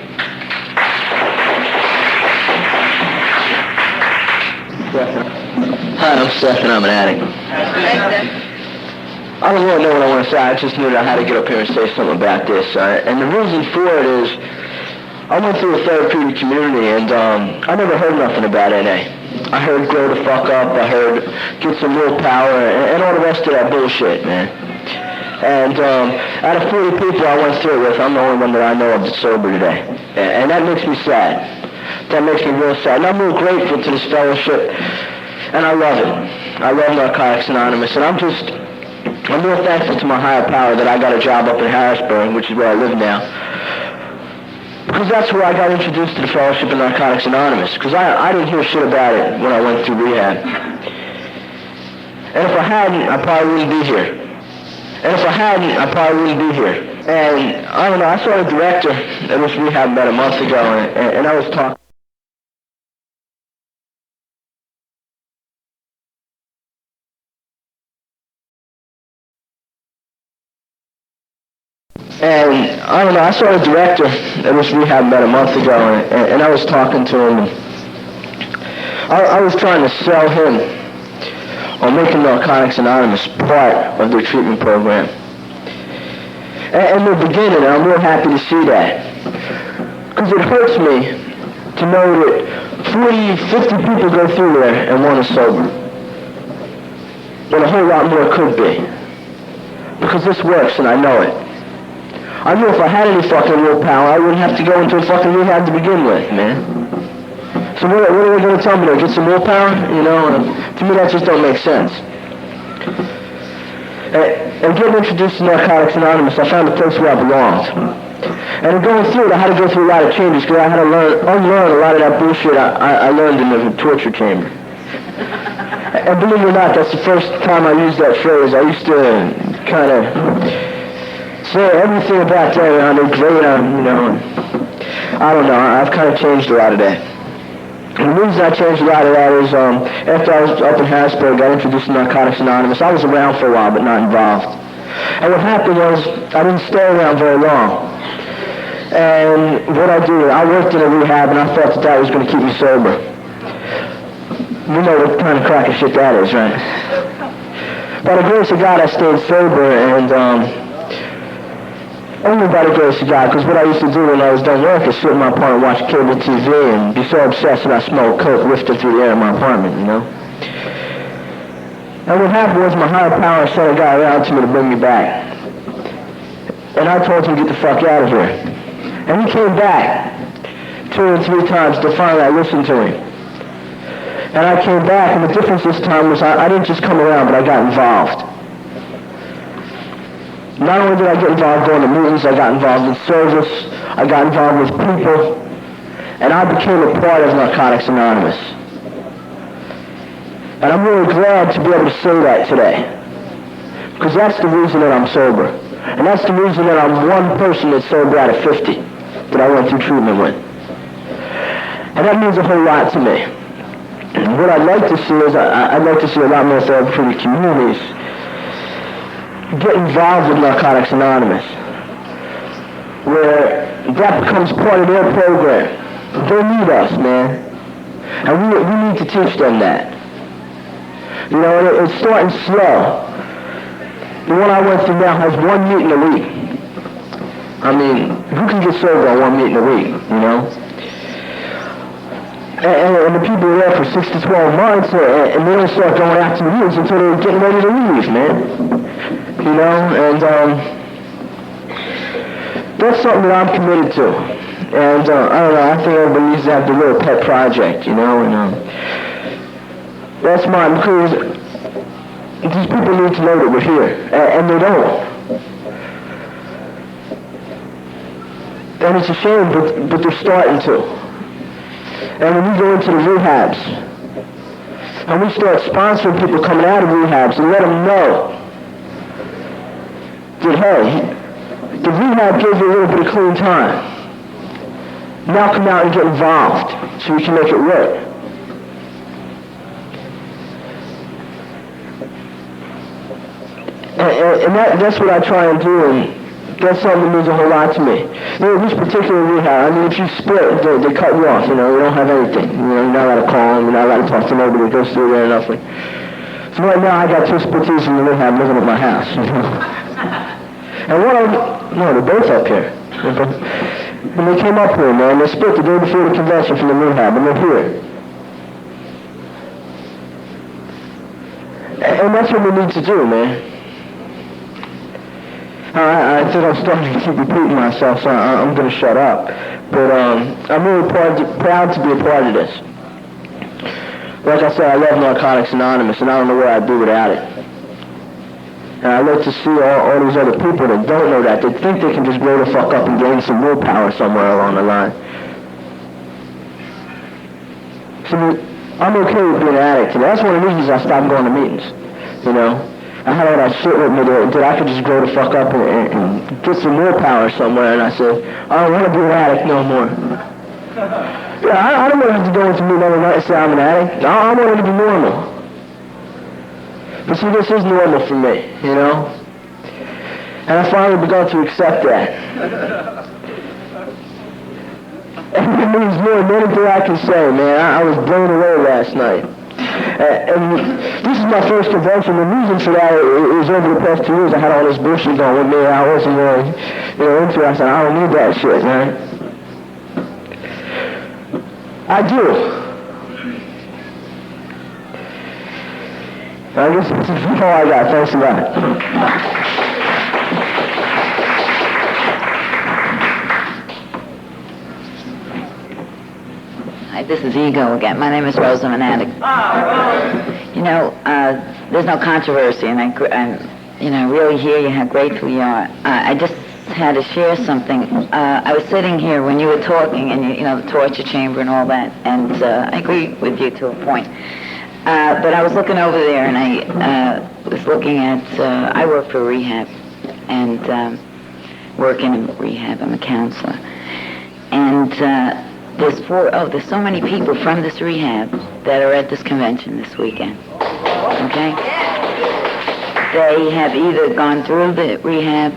Hi, I'm Seth, and I'm an addict. I don't really know what I want to say. I just knew that I had to get up here and say something about this. And the reason for it is I went through a therapeutic community, and I never heard nothing about NA. I heard grow the fuck up. I heard get some willpower, and all the rest of that bullshit, man. And out of 40 people I went through it with, I'm the only one that I know of that's sober today. And that makes me sad. That makes me real sad. And I'm real grateful to this fellowship, and I love it. I love Narcotics Anonymous, and I'm real thankful to my higher power that I got a job up in Harrisburg, which is where I live now. Because that's where I got introduced to the fellowship of Narcotics Anonymous. Because I didn't hear shit about it when I went through rehab. And if I hadn't, I probably wouldn't be here. And I don't know, I saw the director at this rehab about a month ago, and I was talking. And I don't know, I saw the director at this rehab about a month ago, and I was talking to him, and I was trying to sell him on making Narcotics Anonymous part of their treatment program. And they're beginning, and I'm real happy to see that. Because it hurts me to know that 40, 50 people go through there and one is sober. When a whole lot more could be. Because this works, and I know it. I knew if I had any fucking willpower, I wouldn't have to go into a fucking rehab to begin with, man. So what are they going to tell me? Get some willpower? You know, to me that just don't make sense. And getting introduced to Narcotics Anonymous, I found a place where I belonged. And going through it, I had to go through a lot of changes because I had to unlearn a lot of that bullshit I learned in the torture chamber. And believe it or not, that's the first time I used that phrase. I used to kind of say everything about that, how they're great, you know. I don't know, I've kind of changed a lot of that. And the reason I changed a lot of that is after I was up in Harrisburg, I got introduced to Narcotics Anonymous. I was around for a while, but not involved. And what happened was, I didn't stay around very long. And what I did, I worked in a rehab, and I thought that was going to keep me sober. You know what kind of crack of shit that is, right? By the grace of God, I stayed sober, and only by the grace of God, because what I used to do when I was done work is sit in my apartment and watch cable TV and be so obsessed that I smoked coke lifted through the air in my apartment, you know? And what happened was my higher power sent a guy around to me to bring me back. And I told him to get the fuck out of here. And he came back 2 or 3 times to finally I listened to him. And I came back, and the difference this time was I didn't just come around, but I got involved. Not only did I get involved going to meetings, I got involved in service, I got involved with people, and I became a part of Narcotics Anonymous. And I'm really glad to be able to say that today, because that's the reason that I'm sober. And that's the reason that I'm one person that's sober out of 50 that I went through treatment with. And that means a whole lot to me. And what I'd like to see is, I'd like to see a lot more therapeutic communities get involved with Narcotics Anonymous, where that becomes part of their program. They need us, man. And we need to teach them that. You know, it's starting slow. The one I went through now has 1 meeting a week. I mean, who can get sober on 1 meeting a week, you know? And the people are there for 6 to 12 months, and they don't start going out to the meetings until they're getting ready to leave, man. You know, and that's something that I'm committed to. And I don't know, I think everybody needs to have the little pet project, you know, and that's mine, because these people need to know that we're here, and they don't. And it's a shame, but they're starting to. And when we go into the rehabs, and we start sponsoring people coming out of rehabs and let them know that, hey, the rehab gives you a little bit of clean time. Now come out and get involved so we can make it work. And that's what I try and do, and that's something that means a whole lot to me. You know, this particular rehab, I mean, if you split, they cut you off, you know, you don't have anything. You know, you're not allowed to call them, you're not allowed to talk to nobody that goes through there or nothing. So right now I got 2 splittees in the rehab living at my house, you know. And they're both up here. And they came up here, man, they split the day before the convention from the rehab, and they're here. And that's what we need to do, man. I think I'm starting to keep repeating myself, so I'm going to shut up. But I'm really proud to be a part of this. Like I said, I love Narcotics Anonymous, and I don't know where I'd be without it. And I like to see all these other people that don't know that think they can just grow the fuck up and gain some willpower somewhere along the line. So I'm okay with being an addict today. That's one of the reasons I stopped going to meetings, you know. I had all that shit with me that I could just grow the fuck up and get some willpower somewhere, and I said, I don't want to be an addict no more. Yeah, I don't want to have to go into me every night and say I'm an addict. I want it to be normal. But see, this is normal for me, you know? And I finally begun to accept that. And it means more than anything I can say, man. I was blown away last night. And this is my first convention. The reason for that is over the past 2 years I had all this bullshit going with me. I wasn't really, into it. I said, I don't need that shit, man. I do. I guess this is all I got. Thanks a lot. I Hi, this is Ego again. My name is Rose. I'm an addict. You know, there's no controversy, and I really hear you how grateful you are. I just had to share something. I was sitting here when you were talking, and you know, the torture chamber and all that, and I agree with you to a point. But I was looking over there, and I was looking at. I work for rehab, and working in rehab. I'm a counselor, and there's so many people from this rehab that are at this convention this weekend. Okay? They have either gone through the rehab,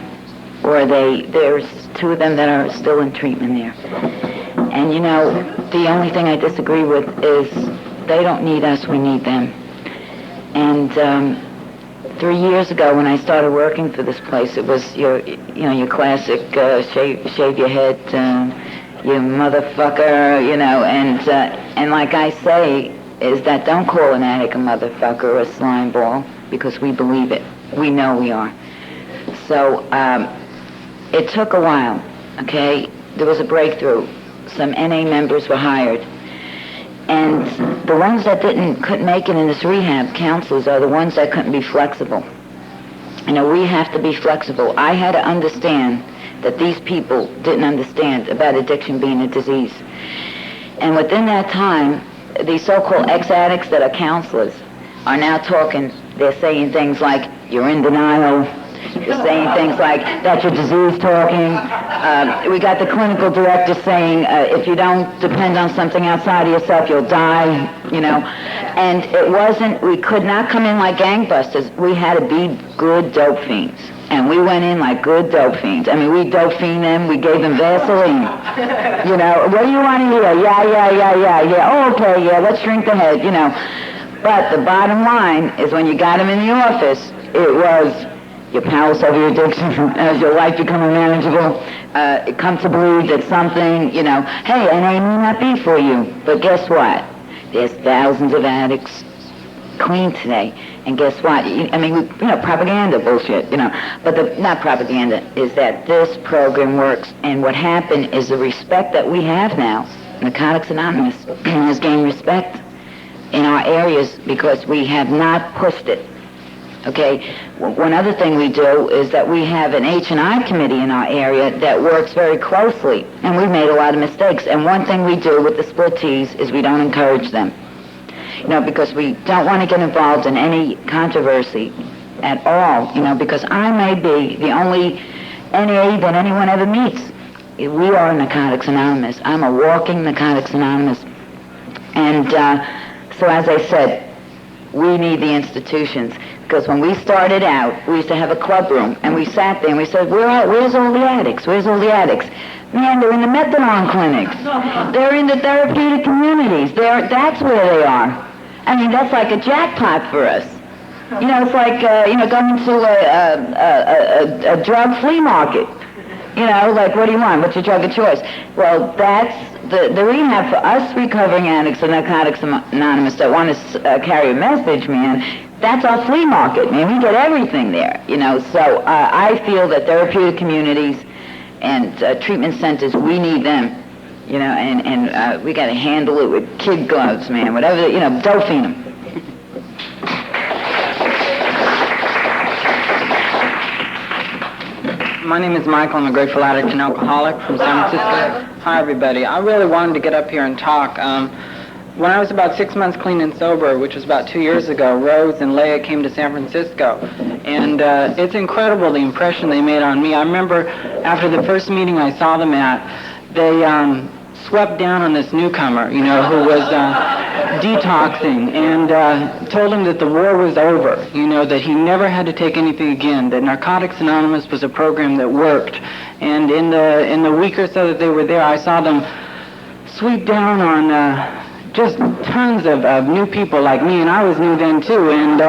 or there's two of them that are still in treatment there. And you know, the only thing I disagree with is they don't need us, we need them. And 3 years ago when I started working for this place, it was your classic shave your head, you motherfucker, you know, and like I say, is that don't call an addict a motherfucker or a slime ball, because we believe it. We know we are. So it took a while, okay? There was a breakthrough. Some NA members were hired. And the ones that couldn't make it in this rehab, counselors, are the ones that couldn't be flexible. You know, we have to be flexible. I had to understand that these people didn't understand about addiction being a disease. And within that time, these so-called ex-addicts that are counselors are now talking, they're saying things like, you're in denial, you're saying things like, that's your disease talking. We got the clinical director saying, if you don't depend on something outside of yourself, you'll die, you know. And it wasn't, we could not come in like gangbusters. We had to be good dope fiends. And we went in like good dope fiends. I mean, we dope fiend them, we gave them Vaseline. You know, what do you want to hear? Yeah. Oh, okay, yeah, let's drink the head, you know. But the bottom line is when you got them in the office, it was your powerless over your addiction, as your life becoming manageable, come to believe that something, you know, hey, NA may not be for you. But guess what? There's thousands of addicts clean today. And guess what? I mean, propaganda bullshit, you know. But not propaganda, is that this program works. And what happened is the respect that we have now, Narcotics Anonymous, has gained respect in our areas because we have not pushed it. Okay, one other thing we do is that we have an H&I committee in our area that works very closely, and we've made a lot of mistakes. And one thing we do with the splittees is we don't encourage them. You know, because we don't want to get involved in any controversy at all, you know, because I may be the only NA that anyone ever meets. We are Narcotics Anonymous. I'm a walking Narcotics Anonymous. And so as I said, we need the institutions. Because when we started out, we used to have a club room, and we sat there and we said, where's all the addicts? Where's all the addicts? Man, they're in the methadone clinics. They're in the therapeutic communities. That's where they are. I mean, that's like a jackpot for us. You know, it's like, going to a drug flea market. You know, like, what do you want? What's your drug of choice? Well, that's the rehab for us recovering addicts and Narcotics Anonymous that want to carry a message, man. That's our flea market, man. We get everything there, you know. So I feel that therapeutic communities and treatment centers, we need them. You know, and we got to handle it with kid gloves, man. Whatever, you know, dope fiend them. My name is Michael. I'm a grateful addict and alcoholic from San Francisco. Hi, everybody. I really wanted to get up here and talk. When I was about 6 months clean and sober, which was about 2 years ago, Rose and Leah came to San Francisco. And it's incredible the impression they made on me. I remember after the first meeting I saw them at, they swept down on this newcomer, you know, who was detoxing, and told him that the war was over, you know, that he never had to take anything again, that Narcotics Anonymous was a program that worked. And in the week or so that they were there, I saw them sweep down on just tons of new people like me, and I was new then too, and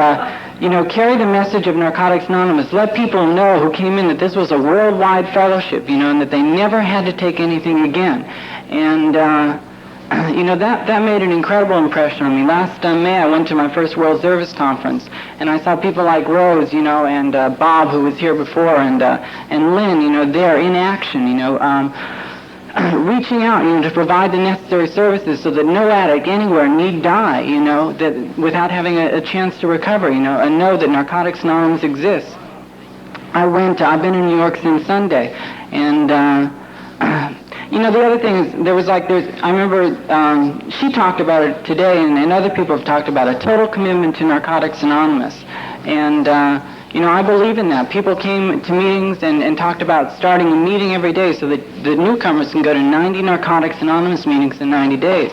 you know, carry the message of Narcotics Anonymous. Let people know who came in that this was a worldwide fellowship, you know, and that they never had to take anything again. And you know, that made an incredible impression on me. Last May, I went to my first World Service Conference, and I saw people like Rose, you know, and Bob, who was here before, and Lynn, you know, there in action, you know. reaching out, to provide the necessary services so that no addict anywhere need die, that without having a chance to recover, and know that Narcotics Anonymous exists. I've been in New York since Sunday, and the other thing is, I remember she talked about it today, and other people have talked about a total commitment to Narcotics Anonymous, and I believe in that. People came to meetings and talked about starting a meeting every day so that the newcomers can go to 90 Narcotics Anonymous meetings in 90 days,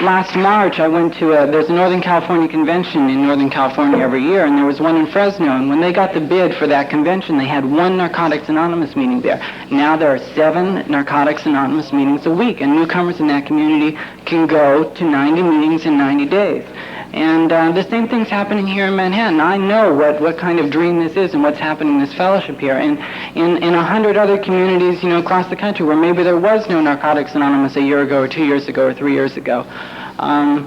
Last March, I went to there's a Northern California convention in Northern California every year, and there was one in Fresno, and when they got the bid for that convention, they had one Narcotics Anonymous meeting there. Now there are 7 Narcotics Anonymous meetings a week, and newcomers in that community can go to 90 meetings in 90 days. And the same thing's happening here in Manhattan. I know what kind of dream this is and what's happening in this fellowship here. And in 100 other communities, across the country where maybe there was no Narcotics Anonymous a year ago or 2 years ago or 3 years ago. I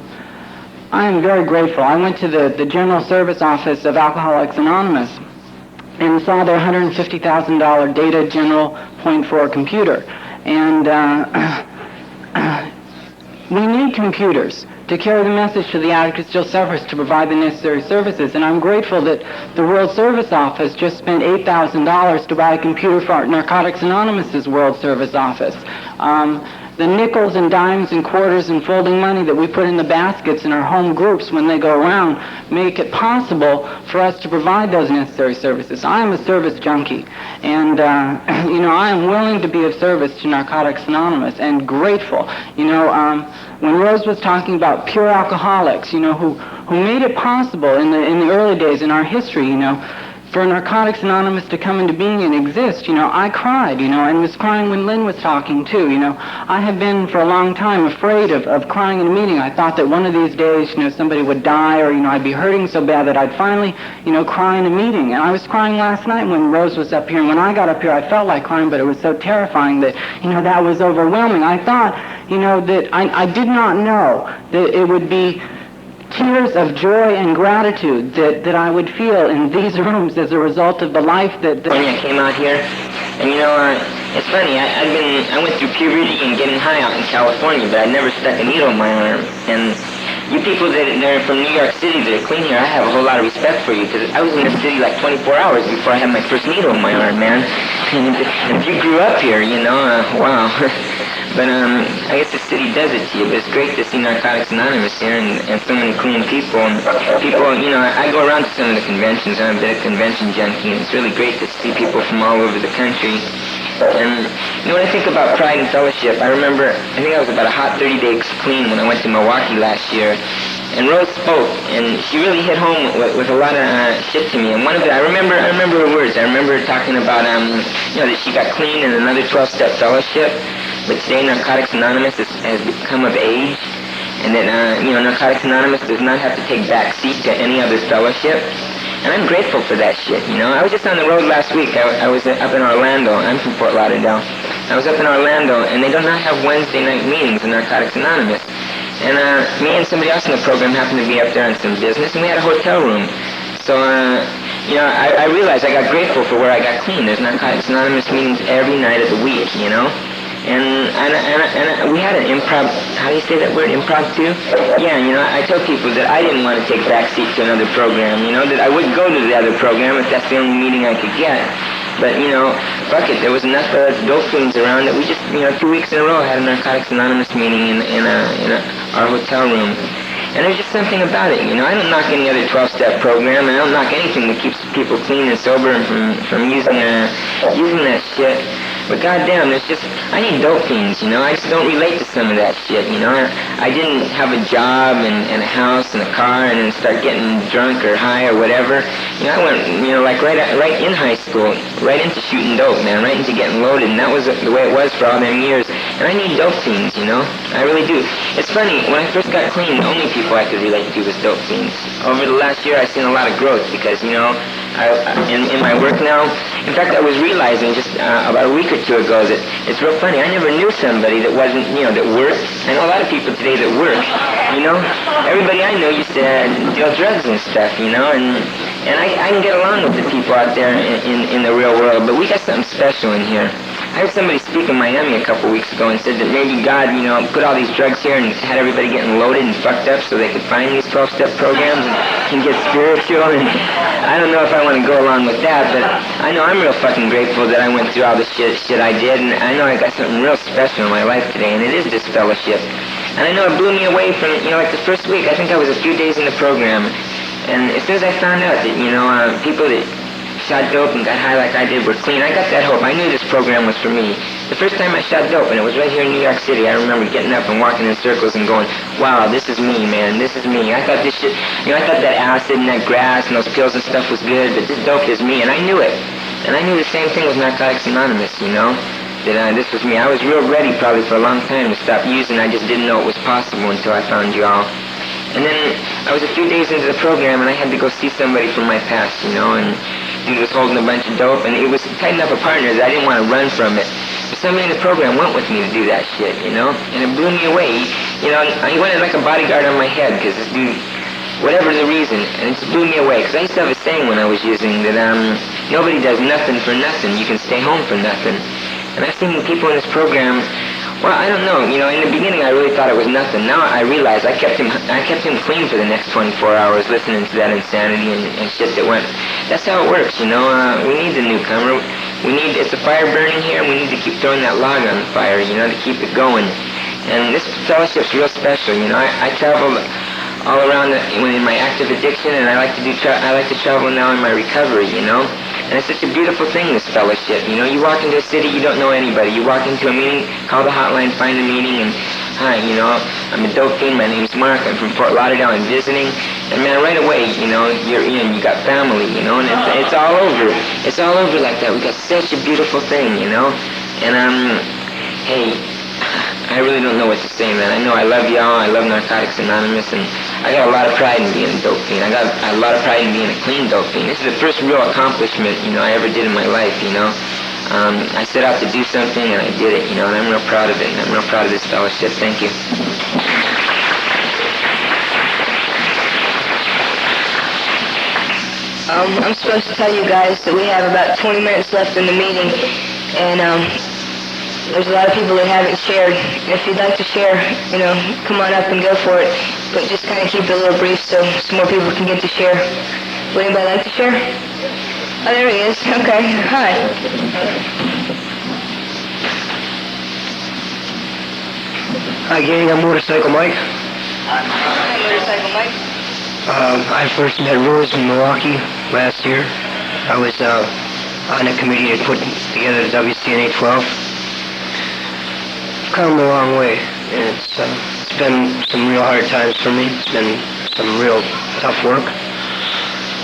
am very grateful. I went to the General Service Office of Alcoholics Anonymous and saw their $150,000 data general .4 computer. And we need computers to carry the message to the addict who still suffers, to provide the necessary services. And I'm grateful that the World Service Office just spent $8,000 to buy a computer for Narcotics Anonymous's World Service Office. The nickels and dimes and quarters and folding money that we put in the baskets in our home groups when they go around make it possible for us to provide those necessary services. I am a service junkie, and I am willing to be of service to Narcotics Anonymous and grateful. When Rose was talking about pure alcoholics, who made it possible in the early days in our history, for Narcotics Anonymous to come into being and exist, I cried, and was crying when Lynn was talking too, I have been for a long time afraid of crying in a meeting. I thought that one of these days, somebody would die, or, I'd be hurting so bad that I'd finally, cry in a meeting. And I was crying last night when Rose was up here, and when I got up here, I felt like crying, but it was so terrifying that, that was overwhelming. I thought, that I did not know that it would be tears of joy and gratitude that I would feel in these rooms as a result of the life that When I came out here, and it's funny, I went through puberty and getting high out in California, but I never stuck a needle in my arm. And you people that are from New York City that are clean here, I have a whole lot of respect for you, because I was in the city like 24 hours before I had my first needle in my arm, man. And if you grew up here, wow. But I guess the city does it to you, but it's great to see Narcotics Anonymous here and so many clean people. And people, I go around to some of the conventions. I'm a bit of a convention junkie, and it's really great to see people from all over the country. And when I think about pride and fellowship, I remember, I think I was about a hot 30 days clean when I went to Milwaukee last year. And Rose spoke, and she really hit home with a lot of shit to me. And one of it, I remember her words. I remember her talking about, that she got clean in another 12-step fellowship. But today Narcotics Anonymous has become of age, and that, Narcotics Anonymous does not have to take back seat to any other fellowship. And I'm grateful for that shit, I was just on the road last week. I was up in Orlando. I'm from Fort Lauderdale. I was up in Orlando, and they do not have Wednesday night meetings in Narcotics Anonymous. And me and somebody else in the program happened to be up there on some business, and we had a hotel room. So, I realized I got grateful for where I got clean. There's Narcotics Anonymous meetings every night of the week, And we had an improv, how do you say that word, impromptu? Yeah, I tell people that I didn't want to take backseat to another program, that I would go to the other program if that's the only meeting I could get. But, fuck it, there was enough dope fiends around that we just, 2 weeks in a row had a Narcotics Anonymous meeting in our hotel room. And there's just something about it, I don't knock any other 12-step program, and I don't knock anything that keeps people clean and sober and from using that shit. But goddamn, I need dope fiends, I just don't relate to some of that shit, I didn't have a job and a house and a car and then start getting drunk or high or whatever. I went, like right in high school, right into shooting dope, man, right into getting loaded, and that was the way it was for all them years. And I need dope fiends, I really do. It's funny, when I first got clean, the only people I could relate to was dope fiends. Over the last year, I've seen a lot of growth because, in my work now, in fact, I was realizing just about a week or two ago that it's real funny. I never knew somebody that wasn't, that worked. I know a lot of people today that work, Everybody I know used to deal drugs and stuff, and And I can get along with the people out there in the real world, but we got something special in here. I heard somebody speak in Miami a couple weeks ago and said that maybe God, put all these drugs here and had everybody getting loaded and fucked up so they could find these 12-step programs and get spiritual. And I don't know if I want to go along with that, but I know I'm real fucking grateful that I went through all the shit I did, and I know I got something real special in my life today, and it is this fellowship. And I know it blew me away from, like the first week, I think I was a few days in the program, and as soon as I found out that, people that shot dope and got high like I did were clean, I got that hope. I knew this program was for me. The first time I shot dope, and it was right here in New York City, I remember getting up and walking in circles and going, wow, this is me, man, this is me. I thought this shit, I thought that acid and that grass and those pills and stuff was good, but this dope is me, and I knew it. And I knew the same thing with Narcotics Anonymous, that this was me. I was real ready probably for a long time to stop using. I just didn't know it was possible until I found you all. And then I was a few days into the program, and I had to go see somebody from my past, and dude was holding a bunch of dope, and it was tight enough a partner that I didn't want to run from it. But somebody in the program went with me to do that shit, and it blew me away. I went in like a bodyguard on my head, because this dude, whatever the reason, and it just blew me away, because I used to have a saying when I was using that nobody does nothing for nothing. You can stay home for nothing. And I've seen people in this program, well, I don't know, in the beginning I really thought it was nothing. Now I realize I kept him clean for the next 24 hours listening to that insanity and shit that went. That's how it works, We need the newcomer. It's a fire burning here, and we need to keep throwing that log on the fire, to keep it going. And this fellowship's real special, I travel all around in my active addiction, and I like to travel now in my recovery, And it's such a beautiful thing, this fellowship. You walk into a city, you don't know anybody. You walk into a meeting, call the hotline, find a meeting, and hi, I'm a dope fiend. My name's Mark. I'm from Fort Lauderdale. I'm visiting, and man, right away, you're in. You got family, and it's all over. It's all over like that. We got such a beautiful thing, And hey, I really don't know what to say, man. I know I love y'all. I love Narcotics Anonymous, and I got a lot of pride in being a dope fiend. I got a lot of pride in being a clean dope fiend. This is the first real accomplishment, I ever did in my life, I set out to do something, and I did it, and I'm real proud of it, and I'm real proud of this fellowship. Thank you. I'm supposed to tell you guys that we have about 20 minutes left in the meeting, and there's a lot of people that haven't shared. If you'd like to share, come on up and go for it. But just kind of keep it a little brief so some more people can get to share. Would anybody like to share? Oh, there he is. Okay. Hi. Hi, gang. I'm Motorcycle Mike. Hi, Motorcycle Mike. I first met Rose in Milwaukee last year. I was on a committee that put together the WCNA13-6. Come a long way, and it's been some real hard times for me. It's been some real tough work.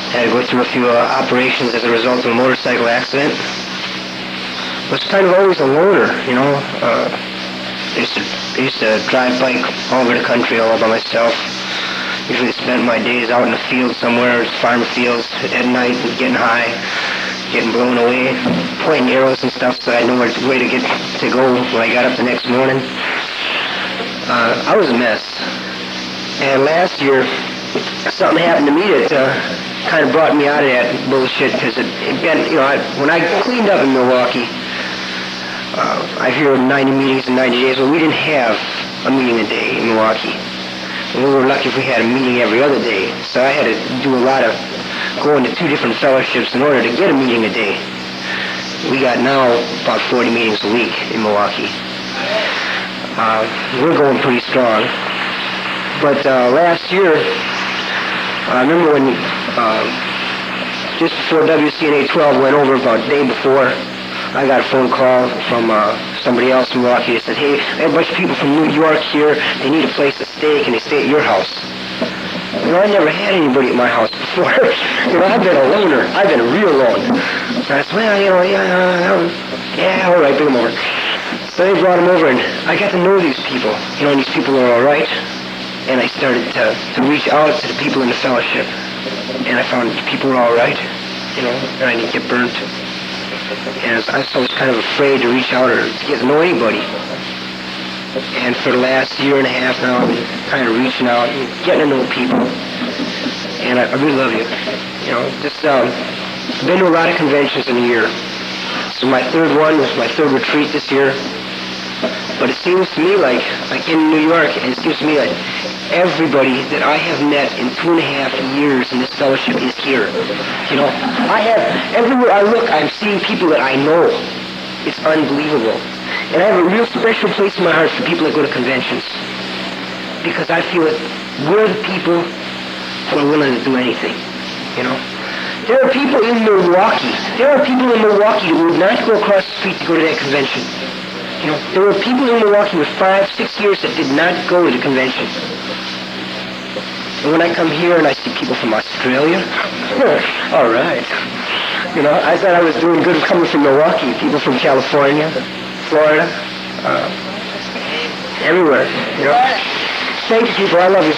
Had to go through a few operations as a result of a motorcycle accident. Was kind of always a loner, I used to drive bike all over the country all by myself. Usually spent my days out in the field somewhere, farm fields at night, and getting high, getting blown away, pointing arrows and stuff so I had nowhere to go when I got up the next morning. I was a mess. And last year, something happened to me that kind of brought me out of that bullshit, because when I cleaned up in Milwaukee, I hear 90 meetings in 90 days. Well, we didn't have a meeting a day in Milwaukee. And we were lucky if we had a meeting every other day. So I had to do a lot of going to 2 different fellowships in order to get a meeting a day. We got now about 40 meetings a week in Milwaukee. We're going pretty strong. But last year, I remember when just before WCNA 12 went over, about a day before, I got a phone call from somebody else in Milwaukee that said, hey, I have a bunch of people from New York here. They need a place to stay. Can they stay at your house? I never had anybody at my house before. I've been a loner. I've been a real loner. So I said, well, yeah, all right, bring them over. So they brought them over, and I got to know these people. And these people are all right. And I started to reach out to the people in the fellowship. And I found people were all right, and I didn't get burnt. And I was kind of afraid to reach out or to get to know anybody. And for the last year and a half now, I've been kind of reaching out and getting to know people. And I really love you. Been to a lot of conventions in a year. This is my third one. This is my third retreat this year. But it seems to me like in New York, it seems to me like everybody that I have met in 2.5 years in this fellowship is here. Everywhere I look, I'm seeing people that I know. It's unbelievable. And I have a real special place in my heart for people that go to conventions. Because I feel that we're the people who are willing to do anything, There are people in Milwaukee. That would not go across the street to go to that convention. There were people in Milwaukee with 5-6 years that did not go to the convention. And when I come here and I see people from Australia, all right. I thought I was doing good coming from Milwaukee. People from California, Florida, everywhere, Thank you, people. I love you.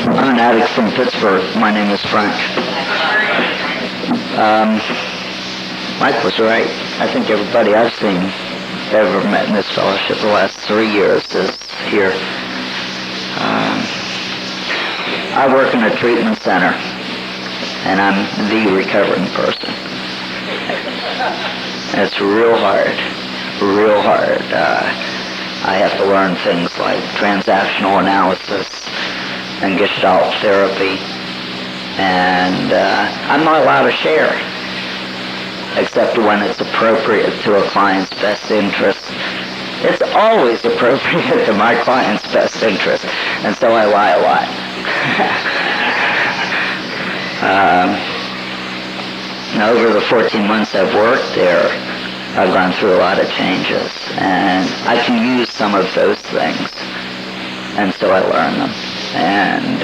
I'm an addict from Pittsburgh. My name is Frank. Mike was right. I think everybody I've seen ever met in this fellowship the last 3 years is here. I work in a treatment center, and I'm the recovering person. It's real hard. I have to learn things like transactional analysis and Gestalt therapy, and I'm not allowed to share, except when it's appropriate to a client's best interest. It's always appropriate to my client's best interest, and so I lie a lot. Over the 14 months I've worked there, I've gone through a lot of changes, and I can use some of those things, and so I learn them. And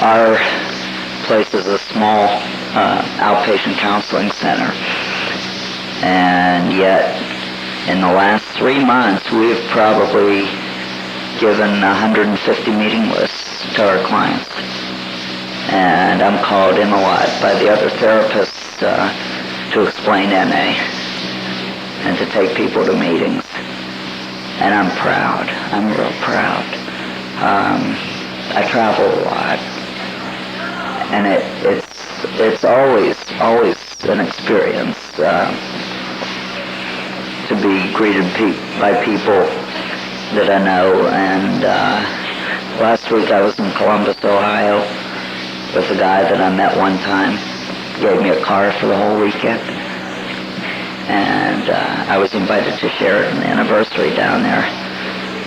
our place is a small outpatient counseling center, and yet in the last 3 months we've probably given 150 meeting lists to our clients, and I'm called in a lot by the other therapists to explain NA and to take people to meetings. And I'm proud. I'm real proud. I travel a lot, and it's always an experience to be greeted by people that I know. And last week I was in Columbus, Ohio, with a guy that I met one time. He gave me a car for the whole weekend. And I was invited to share it in the anniversary down there.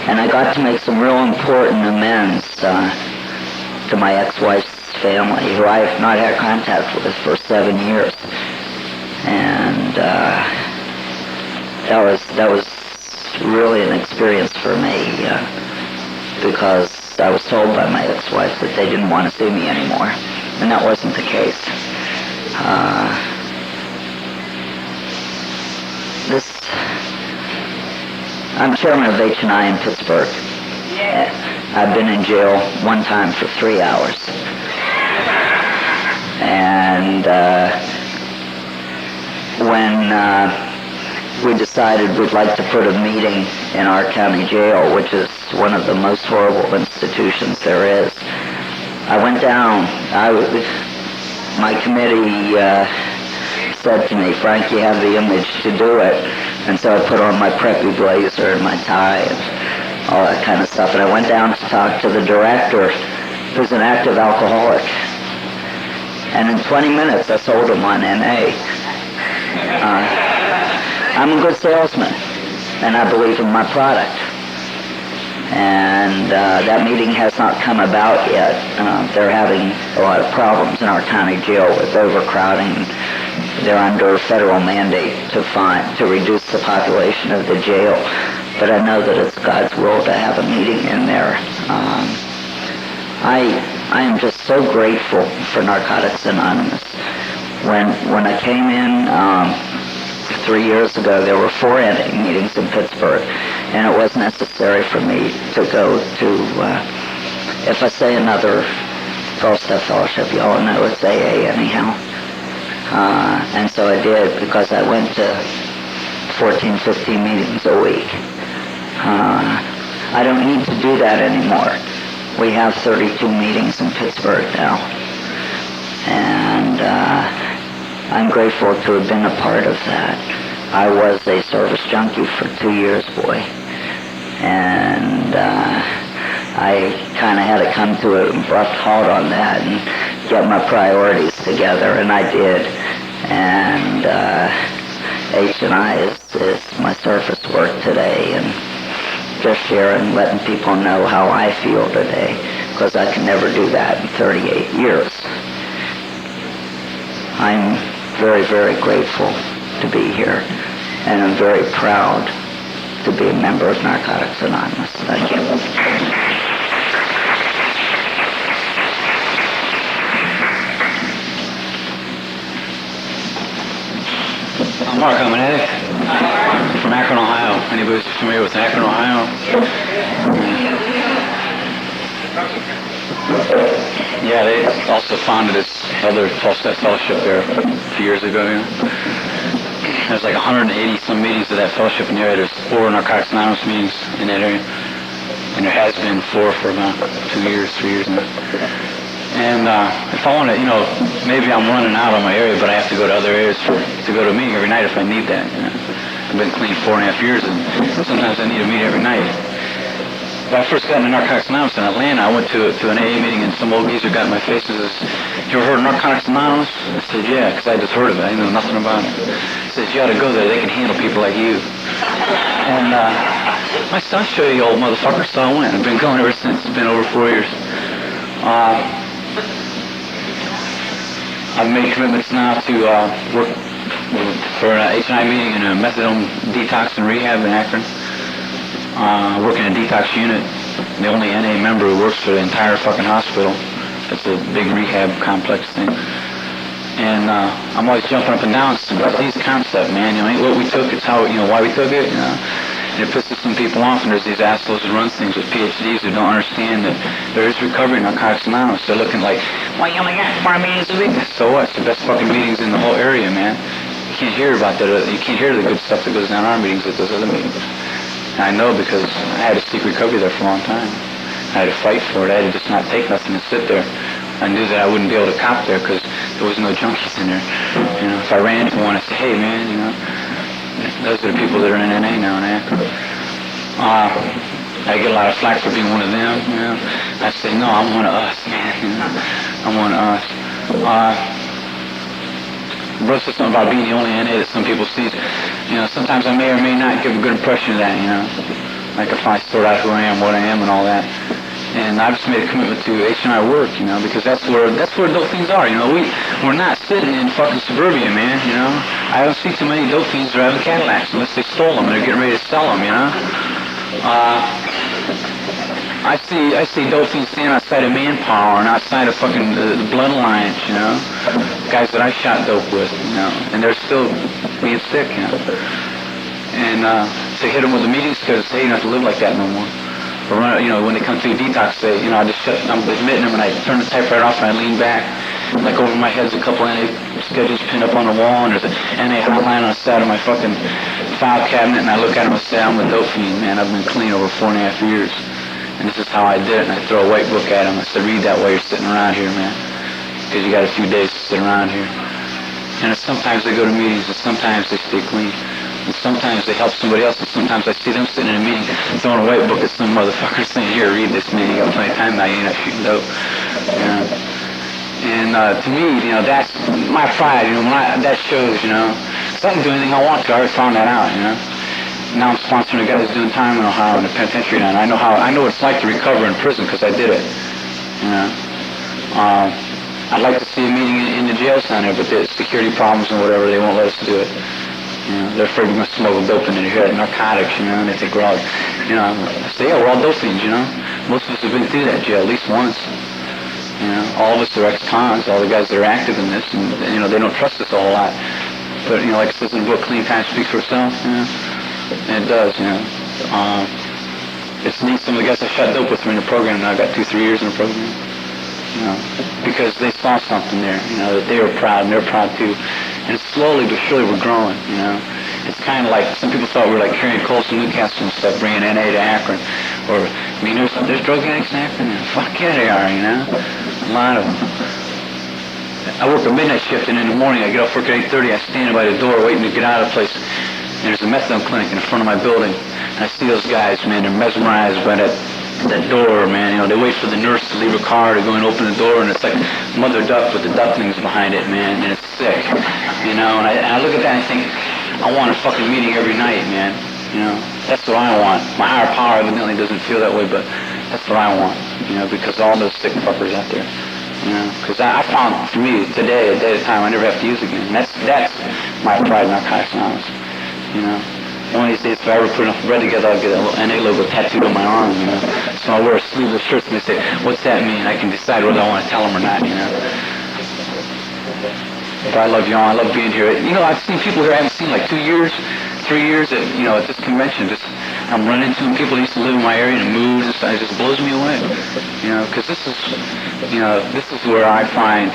And I got to make some real important amends to my ex-wife's family, who I have not had contact with for 7 years. And that was really an experience for me, because I was told by my ex-wife that they didn't want to see me anymore, and that wasn't the case. I'm chairman of H&I in Pittsburgh. I've been in jail one time for 3 hours. And when we decided we'd like to put a meeting in our county jail, which is one of the most horrible institutions there is, I went down. My committee said to me, "Frank, you have the image to do it." And so I put on my preppy blazer and my tie and all that kind of stuff. And I went down to talk to the director, who's an active alcoholic. And in 20 minutes, I sold him on NA. I'm a good salesman, and I believe in my product. And that meeting has not come about yet. They're having a lot of problems in our county jail with overcrowding. They're under a federal mandate to reduce the population of the jail. But I know that it's God's will to have a meeting in there. I am just so grateful for Narcotics Anonymous. When I came in 3 years ago, there were 4 meetings in Pittsburgh, and it was necessary for me to go to, if I say another 12-step fellowship. You all know it's AA anyhow. And so I did, because I went to 14, 15 meetings a week. I don't need to do that anymore. We have 32 meetings in Pittsburgh now. And I'm grateful to have been a part of that. I was a service junkie for 2 years, boy. And I kind of had to come to an abrupt halt on that and get my priorities together, and I did. And H&I is my surface work today, and just sharing, letting people know how I feel today, because I can never do that in 38 years. I'm very, very grateful to be here, and I'm very proud to be a member of Narcotics Anonymous. Thank you. I'm Mark. I'm an addict from Akron, Ohio. Anybody's familiar with Akron, Ohio? Yeah, they also founded this other 12-step fellowship there a few years ago. You know? There's like 180 some meetings of that fellowship in the area. There's 4 Narcotics Anonymous meetings in that area, and there has been 4 for about 3 years now. And if I want to, maybe I'm running out on my area, but I have to go to other areas to go to a meeting every night if I need that. You know? I've been clean 4.5 years, and sometimes I need a meeting every night. When I first got into Narcotics Anonymous in Atlanta, I went to an AA meeting, and some old geezer got in my face and says, "You ever heard of Narcotics Anonymous?" I said, "Yeah," because I just heard of it. I didn't know nothing about it. He says, "You ought to go there. They can handle people like you." And I said, "I'll show you, old motherfucker." So I went. I've been going ever since. It's been over 4 years. I've made commitments now to work for an H&I meeting in a methadone detox and rehab in Akron. Work in a detox unit. I'm the only NA member who works for the entire fucking hospital. It's a big rehab complex thing. And I'm always jumping up and down. It's a disease concept, man. Ain't what we took, it's how, why we took it. And it pisses some people off, and there's these assholes who run things with PhDs who don't understand that there is recovery in Narcotics Anonymous. They're looking like, "Well, you only got 4 meetings a week." So what? It's the best fucking meetings in the whole area, man. You can't hear about that. You can't hear the good stuff that goes down our meetings at those other meetings. And I know, because I had to seek recovery there for a long time. I had to fight for it. I had to just not take nothing and sit there. I knew that I wouldn't be able to cop there because there was no junkies in there. If I ran into one, I'd say, "Hey, man, those are the people that are in NA now in Akron." I get a lot of flack for being one of them. I say, "No, I'm one of us, man. I'm one of us." Brother said something about being the only NA that some people see. Sometimes I may or may not give a good impression of that. Like if I sort out who I am, what I am, and all that. And I've just made a commitment to H&I work, because that's where dope fiends are. We're not sitting in fucking suburbia, man. I don't see too many dope fiends driving Cadillacs unless they stole them and they're getting ready to sell them. I see dope fiends standing outside of Manpower and outside of fucking the Blood Alliance. Guys that I shot dope with, and they're still being sick. And to hit them with the meetings because hey, you don't have to live like that no more. Or when they come through detox, I'm admitting them and I turn the typewriter off and I lean back. Like over my head's a couple NA schedules pinned up on the wall, and there's an NA hotline on the side of my fucking file cabinet, and I look at them and say, "I'm a dope fiend, man. I've been clean over 4.5 years. And this is how I did it." And I throw a white book at them. I said, "Read that while you're sitting around here, man. Because you got a few days to sit around here." And sometimes they go to meetings, and sometimes they stay clean. And sometimes they help somebody else, and sometimes I see them sitting in a meeting throwing a white book at some motherfucker saying, "Here, read this, man. You got plenty of time now. You're not shooting dope." And to me, that's my pride. That shows, because I can do anything I want to. I already found that out, Now I'm sponsoring a guy who's doing time in Ohio in the penitentiary now. And I know what it's like to recover in prison because I did it. I'd like to see a meeting in the jail center, but there's security problems and whatever. They won't let us do it. They're afraid we're going to smuggle dope in here, narcotics, and they think we're all, I say, yeah, we're all dope fiends, Most of us have been through that jail at least once. All of us are ex-cons, all the guys that are active in this, and they don't trust us a whole lot. But, like it says in the book, clean time speaks for itself, and it does, It's neat, some of the guys I shot dope with were in the program now. I got 2-3 years in the program. you know, because they saw something there, you know, that they were proud, and they're proud too. And slowly but surely we're growing, you know. It's kind of like, some people thought we were like carrying coals to Newcastle and stuff, bringing NA to Akron. Or, I mean, there's drug addicts in Akron, and fuck yeah they are, you know. A lot of them. I work a midnight shift, and in the morning I get off work at 8:30, I stand by the door waiting to get out of the place. And there's a methadone clinic in front of my building. And I see those guys, man, they're mesmerized by that door, man. You know, they wait for the nurse to leave her car to go and open the door, and it's like Mother Duck with the ducklings behind it, man, and it's sick, you know. And I look at that and I think, I want a fucking meeting every night, man. You know, that's what I want. My higher power evidently doesn't feel that way, but that's what I want, you know, because all those sick fuckers out there, you know. Because I found, for me, today, a day at a time, I never have to use again. And that's my pride in Narcotics Anonymous, you know. One of these days, if I ever put enough bread together, I'll get a little NA logo tattooed on my arm, you know. So I wear a sleeveless shirt and they say, what's that mean? I can decide whether I want to tell them or not, you know. But I love y'all. I love being here. You know, I've seen people here I haven't seen like 2 years, 3 years at, you know, at this convention. Just, I'm running into them, people that used to live in my area and moved. It just blows me away, you know, because this is, you know, this is where I find,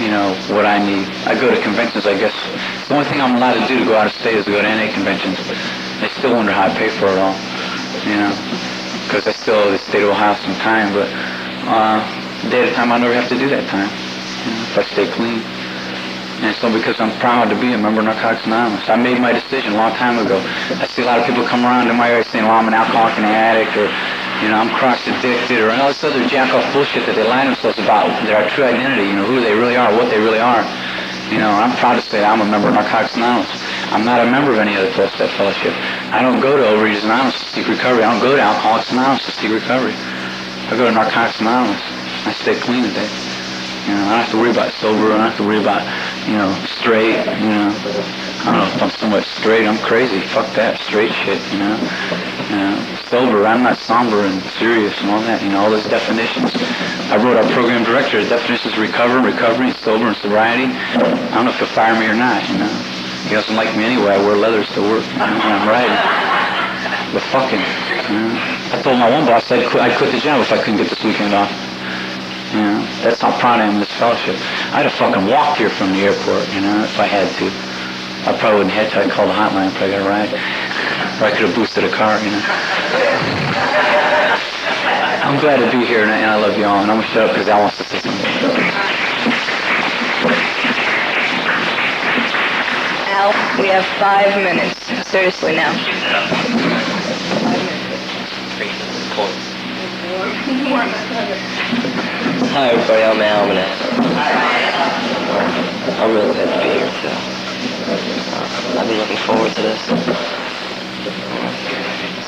you know, what I need. I go to conventions, I guess. The only thing I'm allowed to do to go out of state is to go to NA conventions. They still wonder how I pay for it all, you know, because I still owe the state of Ohio some time, but a day at a time I'll never have to do that time, you know, if I stay clean. And it's all because I'm proud to be a member of Narcotics Anonymous. I made my decision a long time ago. I see a lot of people come around in my area saying, well, I'm an alcoholic and an addict, or, you know, I'm cross-addicted, or all this other jack-off bullshit that they lie themselves about their true identity, you know, who they really are, what they really are. You know, I'm proud to say that I'm a member of Narcotics Anonymous. I'm not a member of any other 12-step fellowship. I don't go to Overeaters Anonymous to seek recovery. I don't go to Alcoholics Anonymous to seek recovery. I go to Narcotics Anonymous. I stay clean today. You know, I don't have to worry about sober. I don't have to worry about, you know, straight, you know. I don't know if I'm so much straight. I'm crazy. Fuck that straight shit, you know. Sober, I'm not somber and serious and all that, you know, all those definitions. I wrote our program director, the definitions of recovery, sober, and sobriety. I don't know if he'll fire me or not, you know. He doesn't like me anyway. I wear leathers to work, you know, when I'm riding. But fucking, you know. I told my one boss I'd quit the job if I couldn't get this weekend off. You know, that's how proud I am of this fellowship. I'd have fucking walked here from the airport, you know, if I had to. I probably wouldn't have to. I'd call the hotline if I got a ride. Or I could have boosted a car, you know. I'm glad to be here, and I love y'all, and I'm going to shut up because Al wants to say something. Al, we have 5 minutes. Seriously now. Hi everybody, I'm Al. I'm really glad to be here too. I've been looking forward to this.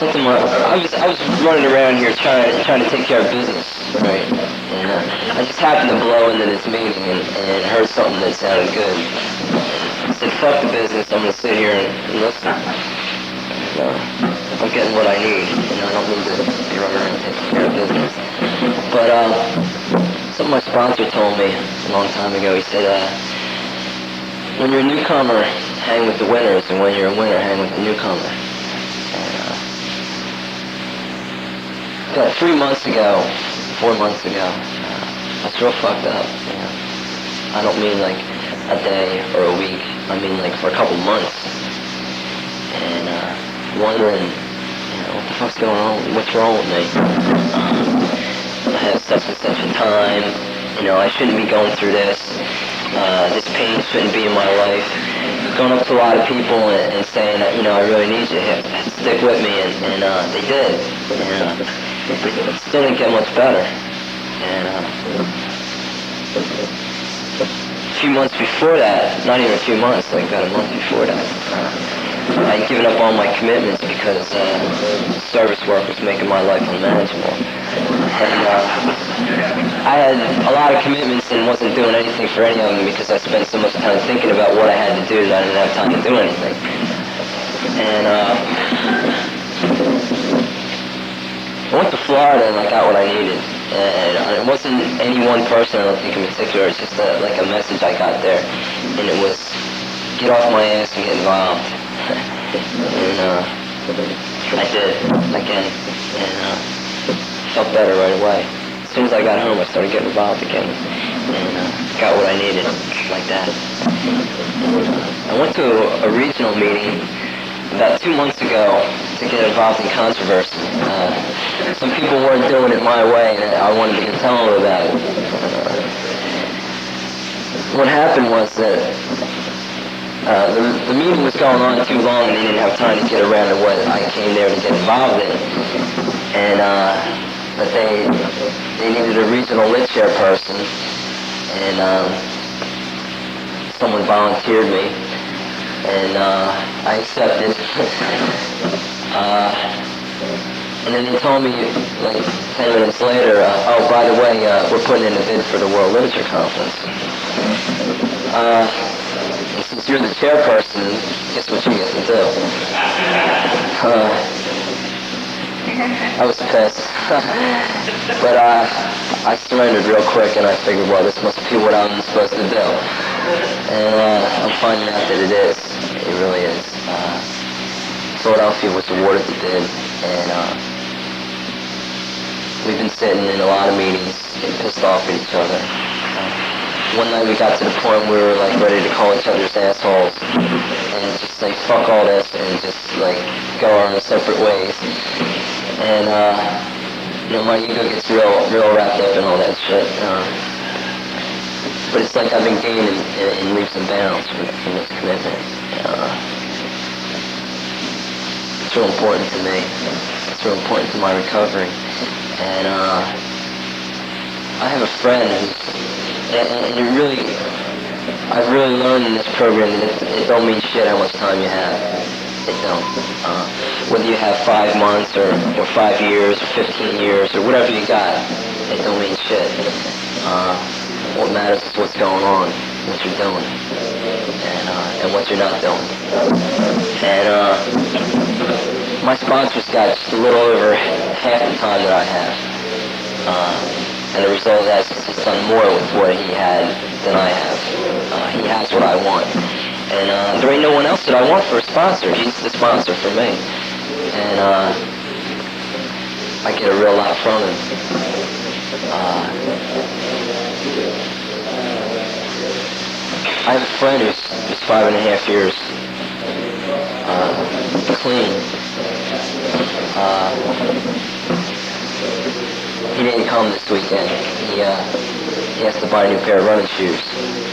I was running around here trying to take care of business, right? And I just happened to blow into this meeting and heard something that sounded good. I said, fuck the business, I'm gonna sit here and listen. I'm getting what I need, and I don't need to be running around taking care of business. But something my sponsor told me a long time ago. He said, when you're a newcomer, hang with the winners, and when you're a winner, hang with the newcomer. And about 4 months ago, I was real fucked up. You know? I don't mean like a day or a week. I mean like for a couple months. And wondering, you know, what the fuck's going on? What's wrong with me? I have such and such a time. You know, I shouldn't be going through this. This pain shouldn't be in my life. Going up to a lot of people and saying that, you know, I really need you here. Stick with me, and they did. And it still didn't get much better. And a few months before that, not even a few months, like about a month before that, I had given up all my commitments because service work was making my life unmanageable. And I had a lot of commitments and wasn't doing anything for any of them because I spent so much time thinking about what I had to do that I didn't have time to do anything. And I went to Florida and I got what I needed. And it wasn't any one person, I don't think in particular, it's just like a message I got there. And it was, get off my ass and get involved. And I did, again, and felt better right away. As soon as I got home, I started getting involved again, and got what I needed, like that. I went to a regional meeting about 2 months ago to get involved in controversy. Some people weren't doing it my way, and I wanted to tell them about it. What happened was that the meeting was going on too long, and they didn't have time to get around to what I came there to get involved in. And that they needed a regional lit chairperson, and someone volunteered me, and I accepted. And then they told me, like 10 minutes later, oh, by the way, we're putting in a bid for the World Literature Conference. And since you're the chairperson, guess what you get to do? I was pissed. But I surrendered real quick, and I figured, well, this must be what I'm supposed to do. And I'm finding out that it is. It really is. Philadelphia was awarded the bid, and we've been sitting in a lot of meetings, getting pissed off at each other. One night we got to the point where we were like ready to call each other's assholes and just say fuck all this and just like go our own separate ways. And my ego gets real wrapped up in all that shit. But it's like I've been gaining in leaps and bounds from this commitment. It's real important to me. It's real important to my recovery. And I have a friend who's, and I've really learned in this program that it don't mean shit how much time you have. It don't. Whether you have 5 months or 5 years or 15 years or whatever you got, it don't mean shit. What matters is what's going on, what you're doing, and what you're not doing. And my sponsor's got just a little over half the time that I have. And the result of that is he's done more with what he had than I have. He has what I want. And there ain't no one else that I want for a sponsor. He's the sponsor for me. And I get a real lot from him. I have a friend who's 5.5 years clean. He didn't come this weekend. He has to buy a new pair of running shoes.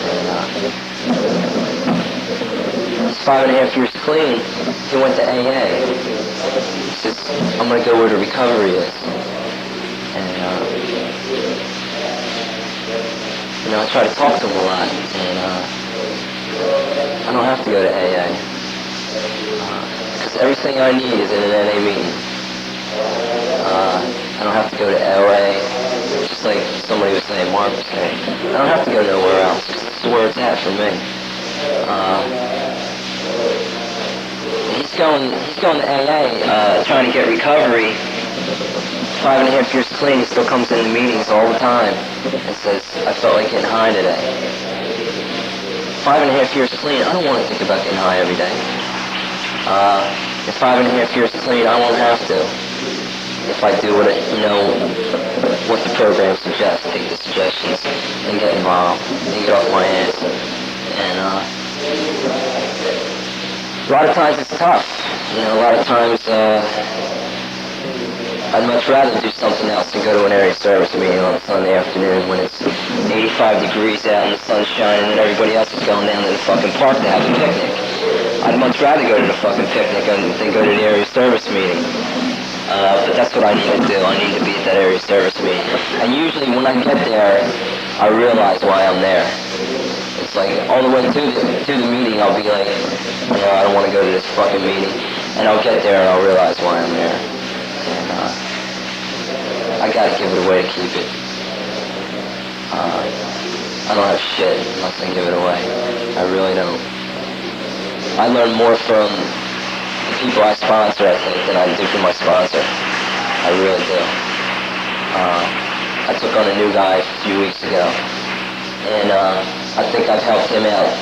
And he's 5.5 years clean. He went to AA. He said, I'm going to go where the recovery is. And I try to talk to him a lot. And I don't have to go to AA. Because everything I need is in an NA meeting. I don't have to go to LA, just like somebody was saying, Mark was saying. I don't have to go nowhere else. It's where it's at for me. He's going to AA, trying to get recovery. 5.5 years clean, he still comes in the meetings all the time and says, I felt like getting high today. 5.5 years clean, I don't want to think about getting high every day. In 5.5 years clean, I won't have to. If I do what what the program suggests, take the suggestions and get involved and get off my ass. And a lot of times it's tough. A lot of times I'd much rather do something else than go to an area service meeting on a Sunday afternoon when it's 85 degrees out and the sun's shining and everybody else is going down to the fucking park to have a picnic. I'd much rather go to the fucking picnic than go to the area service meeting. But that's what I need to do. I need to be at that area service meeting. And usually when I get there, I realize why I'm there. It's like all the way to the meeting, I'll be like, I don't want to go to this fucking meeting. And I'll get there and I'll realize why I'm there. And I gotta give it away to keep it. I don't have shit unless I give it away. I really don't. I learn more from the people I sponsor, I think, than I do from my sponsor. I really do. I took on a new guy a few weeks ago, and I think I've helped him out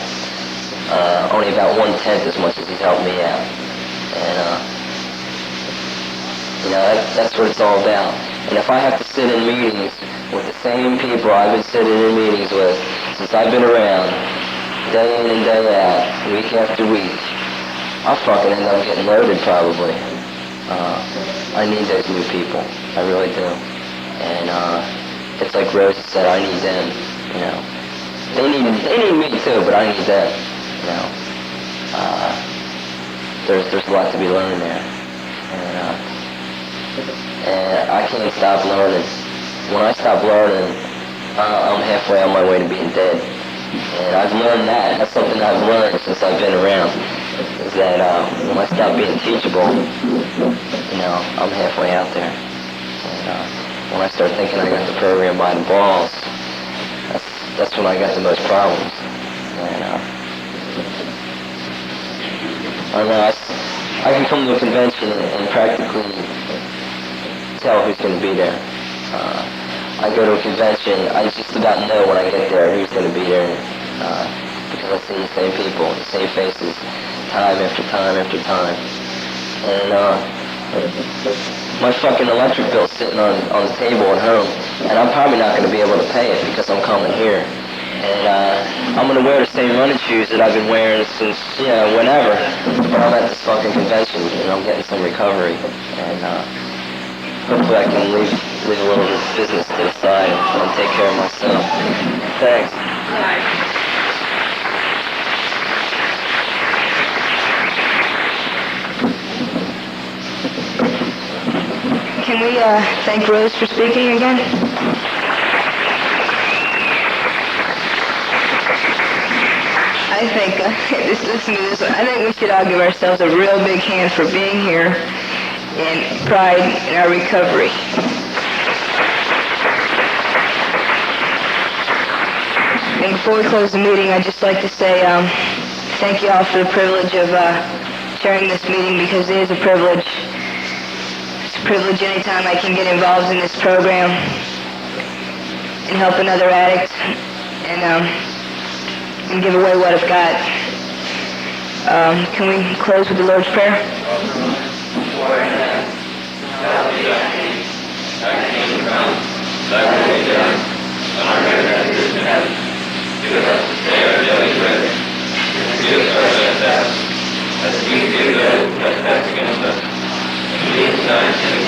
only about 1/10 as much as he's helped me out. And that's what it's all about. And if I have to sit in meetings with the same people I've been sitting in meetings with since I've been around, day in and day out, week after week, I'll fucking end up getting loaded probably. I need those new people. I really do. And it's like Rose said, I need them, you know. They need me too, but I need them, you know. There's a lot to be learned there. And I can't stop learning. When I stop learning, I'm halfway on my way to being dead. And I've learned that. That's something I've learned since I've been around. Is that when I stop being teachable, you know, I'm halfway out there. And when I start thinking I got the program by the balls, that's when I got the most problems. And I don't know, I can come to a convention and practically tell who's going to be there. I go to a convention, I just about know when I get there who's going to be there, because I see the same people, the same faces, time after time after time. And my fucking electric bill's sitting on the table at home, and I'm probably not going to be able to pay it because I'm coming here. And I'm going to wear the same running shoes that I've been wearing since, you know, whenever. But I'm at this fucking convention, and I'm getting some recovery. And hopefully I can leave a little of this business to the side and take care of myself. Thanks. Can we thank Rose for speaking again? I think, just listen to this one. I think we should all give ourselves a real big hand for being here in pride in our recovery. And before we close the meeting, I'd just like to say thank you all for the privilege of sharing this meeting, because it is a privilege. It's a privilege anytime I can get involved in this program and help another addict and give away what I've got. Can we close with the Lord's Prayer? Give us this day our daily bread. Forgive us our trespasses, as we forgive those who trespass against us. And lead us not into